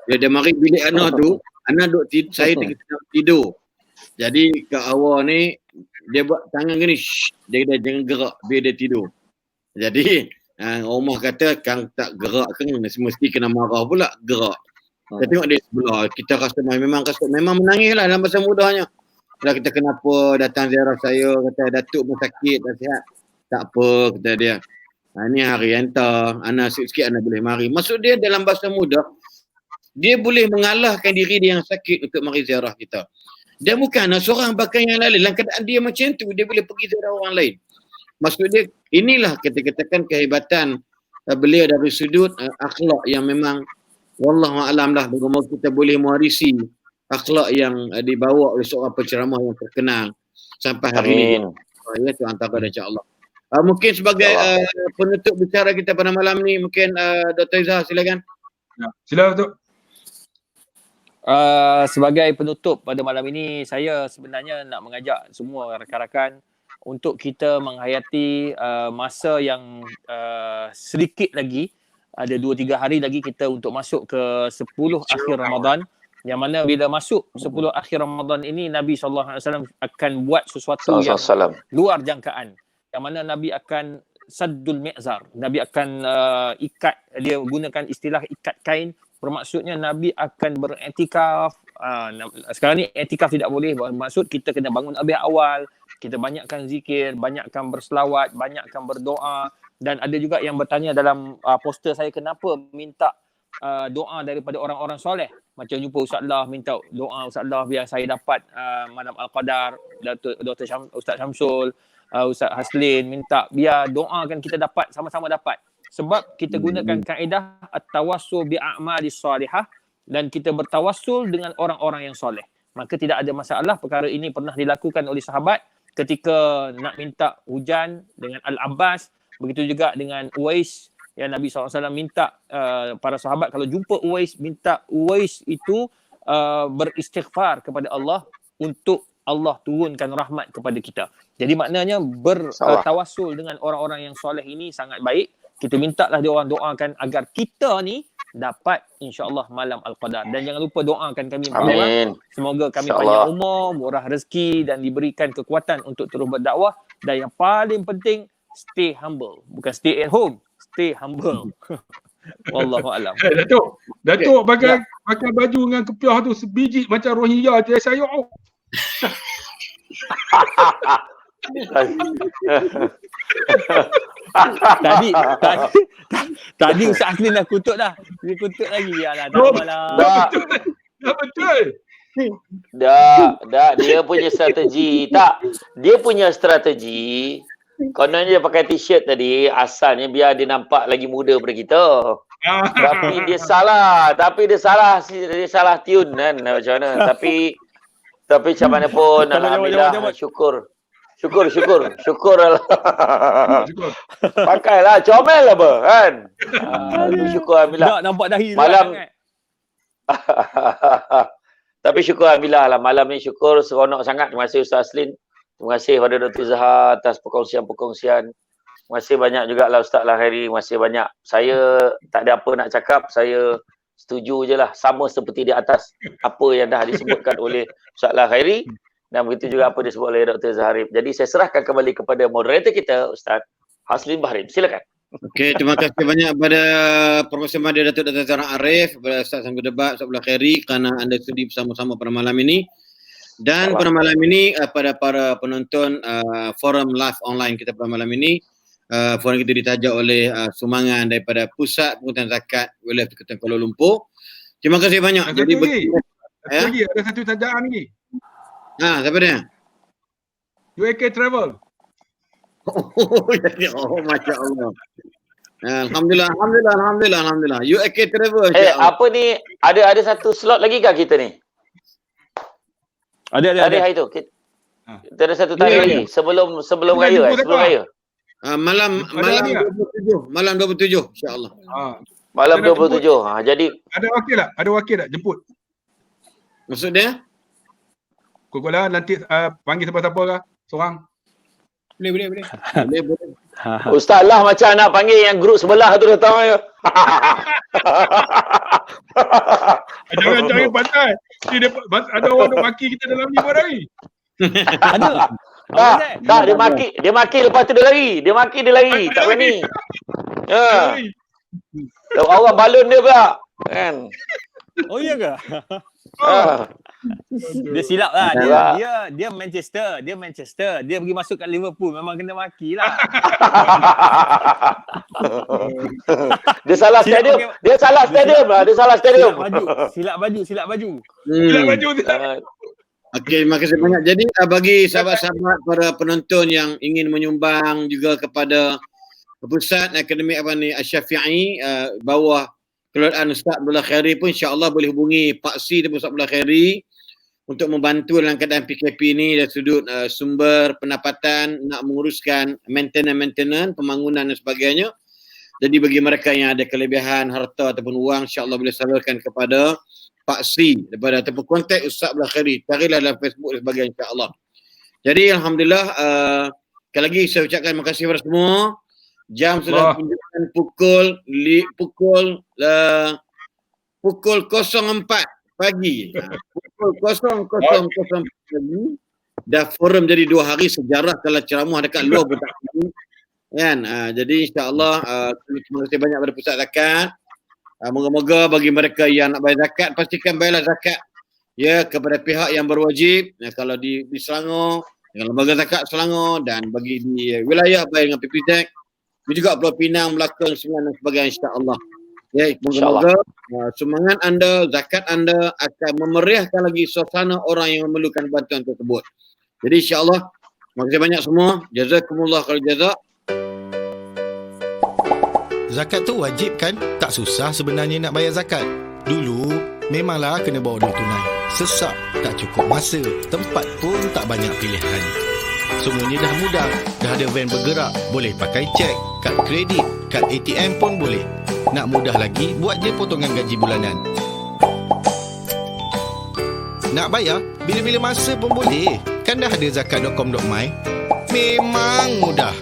Dia mari bilik anak tu, anak duduk saya tidur. Jadi kat awal ni, dia buat tangan gini, dia jangan gerak biar dia tidur. Jadi Omar kata, Kang tak gerak kan, mesti kena marah pula, gerak. Saya tengok dia sebelah, kita rasa memang menangis lah dalam masa mudanya. Kalau kita kenapa datang ziarah saya, kata Datuk pun sakit, tak sihat. Tak apa, kata dia. Ni hari hantar, anak sikit-sikit anak boleh mari. Maksud dia dalam bahasa muda, dia boleh mengalahkan diri dia yang sakit untuk mari ziarah kita. Dia bukan seorang bakal yang lain. Dalam keadaan dia macam tu, dia boleh pergi ziarah orang lain. Maksud dia, inilah kita katakan kehebatan beliau dari sudut akhlak yang memang wallahualam lah, bagaimana kita boleh mewarisi akhlak yang dibawa oleh seorang penceramah yang terkenal sampai hari ini. Itu antara insya-Allah. Mungkin sebagai penutup bicara kita pada malam ni, mungkin Dr. Izzah silakan. Silakan Datuk. Sebagai penutup pada malam ini, saya sebenarnya nak mengajak semua rakan-rakan untuk kita menghayati masa yang sedikit lagi, ada 2-3 hari lagi kita untuk masuk ke 10 akhir Ramadan, yang mana bila masuk 10 akhir Ramadan ini, Nabi SAW akan buat sesuatu yang luar jangkaan, yang mana Nabi akan saddul mi'zar. Nabi akan ikat, dia gunakan istilah ikat kain, bermaksudnya Nabi akan beriktikaf. Sekarang ni iktikaf tidak boleh, bermaksud kita kena bangun lebih awal, kita banyakkan zikir, banyakkan berselawat, banyakkan berdoa. Dan ada juga yang bertanya dalam poster saya, kenapa minta doa daripada orang-orang soleh. Macam jumpa Ustaz Allah, minta doa Ustaz Allah biar saya dapat malam Al-Qadar, Ustaz Syamsul, Ustaz Haslin minta biar doakan kita dapat, sama-sama dapat. Sebab kita gunakan kaedah at-tawassul bi'a'malis salihah, dan kita bertawassul dengan orang-orang yang soleh. Maka tidak ada masalah. Perkara ini pernah dilakukan oleh sahabat ketika nak minta hujan dengan Al-Abbas. Begitu juga dengan Uwais, yang Nabi SAW minta para sahabat kalau jumpa Uwais, minta Uwais itu beristighfar kepada Allah untuk Allah turunkan rahmat kepada kita. Jadi maknanya bertawassul dengan orang-orang yang soleh ini sangat baik. kita mintalah dia orang doakan agar kita ni dapat insya-Allah malam Al-Qadar. Dan jangan lupa doakan kami berdua. Amin. Semoga kami InsyaAllah. panjang umur, murah rezeki dan diberikan kekuatan untuk terus berdakwah. Dan yang paling penting, stay humble. Bukan stay at home, stay humble. Wallahu alam. Datuk pakai baju dengan kepiah tu sebiji macam Rohingya je saya. Tadi Ustaz Aslin dah kutuk dah. Dia kutuk lagi. Alah, tak apalah. Dah betul. Dia punya strategi. Dia punya strategi. Kononnya dia pakai t-shirt tadi, asalnya biar dia nampak lagi muda daripada kita. Tapi dia salah. Dia salah tune kan, macam mana. Tapi macam mana pun, alhamdulillah, syukur lah. Pakailah, comel lah apa, kan. Syukur alhamdulillah. Tak nampak dahi malam. sangat. Tapi syukur alhamdulillah lah, malam ni syukur seronok sangat. Terima kasih Ustaz Aslin. Terima kasih kepada Dr. Zahar atas perkongsian-perkongsian. Terima kasih banyak juga lah Ustaz Lahiri. Terima kasih banyak. Saya tak ada apa nak cakap. Saya setuju je lah. Sama seperti di atas apa yang dah disebutkan oleh Ustaz Lahiri. Dan begitu juga apa disebut oleh Dr. Zaharif. Jadi saya serahkan kembali kepada moderator kita, Ustaz Haslin Bahrim. Silakan. Okey, terima kasih banyak kepada Profesor Madya Datuk Dr. Zahra Arif, kepada Ustaz Sanggup Debat, Ustaz Lahiri kerana anda sudi bersama-sama pada malam ini. Dan pada malam ini pada para penonton forum live online kita pada malam ini, forum kita ditaja oleh sumbangan daripada Pusat Pengurusan Zakat Wilayah Perkutuan Kuala Lumpur. Terima kasih banyak. Jadi ada satu tajaan ni. Siapa dia? UAK Travel. Oh, Masya Allah. Alhamdulillah. UAK Travel. Apa ni? Ada satu slot lagi kah kita ni? Ada. Hari tu. Kita ada satu tarikh lagi sebelum raya. Sebelum raya. Malam 27 insya-Allah. Malam 27. Jadi ada wakil tak jemput? Maksud dia? Kau nanti panggil siapa-siapa kah? Seorang. Boleh. Ustaz lah macam nak panggil yang grup sebelah tu datang ayo. Jangan pandai. Ada orang nak maki kita dalam ni buat hari. Ada. Tak, dia maki lepas tu dia lari. Tak berani. Ya. Orang balon dia pula. Kan. Oh iya ke? Dia silap lah. Dia Manchester. Dia pergi masuk kat Liverpool. Memang kena maki lah. Dia salah stadium. Silap baju. Okey, terima kasih banyak. Jadi bagi sahabat-sahabat para penonton yang ingin menyumbang juga kepada Pusat Akademik Asy-Syafi'i bawah kelolaan Ustaz Abdullah Khairi pun insya-Allah boleh hubungi Pak Si dan Ustaz Abdullah Khairi untuk membantu dalam keadaan PKP ni dari sudut sumber pendapatan, nak menguruskan maintenance, pembangunan dan sebagainya. Jadi bagi mereka yang ada kelebihan harta ataupun wang, insya-Allah boleh salurkan kepada Pak Si daripada ataupun kontak Ustaz Abdullah Khairi. Carilah dalam Facebook dan sebagainya insya-Allah. Jadi alhamdulillah sekali lagi saya ucapkan terima kasih kepada semua. Jam sudah menunjukkan pukul 04 pagi. Pukul 00.04 pagi. Dah forum jadi 2 hari sejarah kalau ceramah dekat luar pun tak tahu. Kan? Jadi insya-Allah terima kasih banyak kepada Pusat Zakat. Moga-moga bagi mereka yang nak bayar zakat, pastikan bayarlah zakat ya kepada pihak yang berwajib. Kalau di Selangor dengan Lembaga Zakat Selangor, dan bagi di wilayah bayar dengan PPZ. Juga Pulau Pinang, Melaka, Sembilan dan sebagainya insya-Allah. Ya, moga-moga sumbangan anda, zakat anda akan memeriahkan lagi suasana orang yang memerlukan bantuan tersebut. Jadi insya-Allah, terima kasih banyak semua. Jazakumullah khairan jazak. Zakat tu wajib kan? Tak susah sebenarnya nak bayar zakat. Dulu memanglah kena bawa duit tunai. Sesak, tak cukup masa, tempat pun tak banyak pilihan. Semuanya dah mudah, dah ada van bergerak, boleh pakai cek, kad kredit, kad ATM pun boleh. Nak mudah lagi, buat je potongan gaji bulanan. Nak bayar, bila-bila masa pun boleh. Kan dah ada zakat.com.my. Memang mudah.